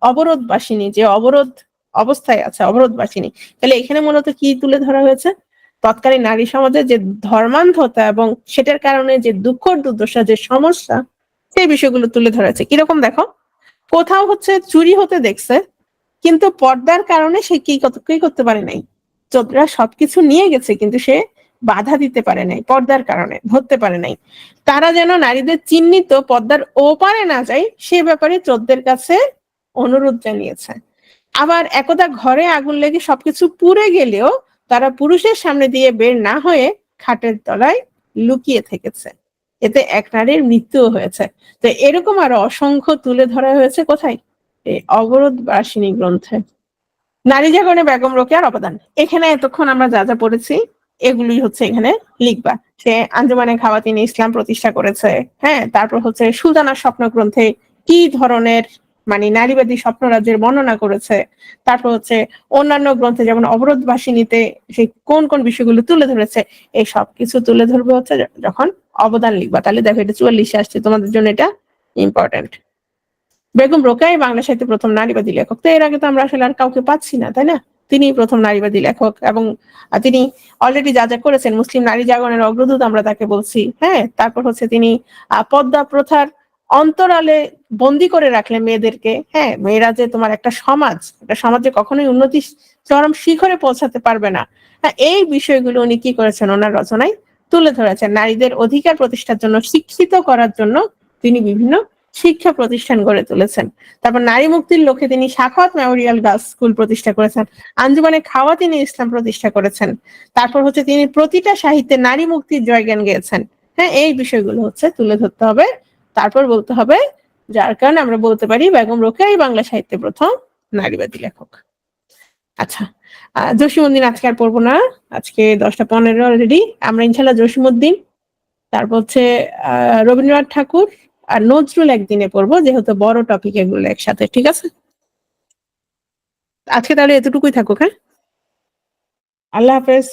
অবরোধবাসিনী, যে অবরোধ অবস্থায় আছে, অবরোধবাসিনী। তাহলে এখানে মূলত কি তুলে ধরা হয়েছে? তৎকালীন নারী সমাজের যে ধর্মান্ধতা এবং সেটার কারণে যে দুঃখ দুর্দশা, যে সমস্যা, সেই বিষয়গুলো তুলে ধরা হয়েছে। কিরকম দেখো, কোথাও হচ্ছে চুরি হতে দেখছে, কিন্তু পর্দার কারণে সে কি করতে পারে নাই, চোররা সবকিছু নিয়ে গেছে কিন্তু সে বাধা দিতে পারে নাই, পর্দার কারণে ধরতে পারে নাই। তারা যেন নারীদের চিহ্নিত পর্দার ওপারে না যায় সে ব্যাপারে চোরদের কাছে অনুরোধ জানিয়েছে। আবার একদা ঘরে আগুন লেগে সবকিছু পুড়ে গেলেও তারা পুরুষের সামনে দিয়ে বের না হয়ে খাটের তলায় লুকিয়ে থেকেছে, এতে এক নারীর মৃত্যুও হয়েছে। তো এরকম আরো অসংখ্য তুলে ধরা হয়েছে কোথায়? এই অবরোধবাসিনী গ্রন্থে। নারী জাগরণে বেগম রোকেয়ার অবদান, এখানে এতক্ষণ আমরা যা যা পড়েছি এগুলি হচ্ছে এখানে লিখবা। সে আঞ্জুমানে খাওয়াতিন ইসলাম প্রতিষ্ঠা করেছে, হ্যাঁ। তারপর হচ্ছে সুলতানার স্বপ্ন গ্রন্থে কি ধরনের মানে নারীবাদী স্বপ্ন রাজ্যের বর্ণনা করেছে। তারপর হচ্ছে অন্যান্য গ্রন্থে যেমন অবরোধবাসিনীতে সেই কোন কোন বিষয়গুলো তুলে ধরেছে, এই সব কিছু তুলে ধরবে হচ্ছে যখন অবদান লিখবা। তাহলে দেখো এটা 44 আসছে, তোমাদের জন্য এটা ইম্পর্টেন্ট। বেগম রোকেয়া বাংলা সাহিত্যে প্রথম নারীবাদী লেখক। তো এর আগে তো আমরা আসলে আর কাউকে পাচ্ছি না, তাই না? তিনি প্রথম নারীবাদী লেখক এবং তিনি অলরেডি যা যা করেছেন, মুসলিম নারী জাগরণের অগ্রদূত আমরা তাকে বলছি। হ্যাঁ, তারপর হচ্ছে তিনি পদ্মা প্রথার অন্তরালে বন্দি করে রাখলেন মেয়েদেরকে। হ্যাঁ, মেয়েরা যে তোমার একটা সমাজে কখনোই উন্নতি চরম শিখরে পৌঁছাতে পারবে না, হ্যাঁ, এই বিষয়গুলো উনি কি করেছেন ওনার রচনায় তুলে ধরেছেন। নারীদের অধিকার প্রতিষ্ঠার জন্য, শিক্ষিত করার জন্য তিনি বিভিন্ন শিক্ষা প্রতিষ্ঠান গড়ে তুলেছেন। তারপর নারী মুক্তির লক্ষ্যে তিনি সাখাওয়াত মেমোরিয়াল গার্লস স্কুল প্রতিষ্ঠা করেছেন, আঞ্জুমানে খাওয়াতিনে ইসলাম প্রতিষ্ঠা করেছেন। তারপর হচ্ছে তিনি প্রতিটা সাহিত্যে নারী মুক্তির জয়গান গেয়েছেন। হ্যাঁ, এই বিষয়গুলো হচ্ছে তুলে ধরতে হবে। তারপর বলতে হবে, যার কারণে আমরা বলতে পারি বেগম রোকেয়াই বাংলা সাহিত্যে প্রথম নারীবাদী লেখক। আচ্ছা, জসীমউদ্দিন আজকে আর পড়বো না, আজকে 10টা 15 অলরেডি। আমরা ইনশাল্লাহ জসীমউদ্দিন, তারপর হচ্ছে রবীন্দ্রনাথ ঠাকুর আর নজরুল একদিনে পড়বো, যেহেতু বড় টপিক এগুলো একসাথে। ঠিক আছে, আজকে তাহলে এতটুকুই থাকুক। হ্যাঁ, আল্লাহ হাফেজ।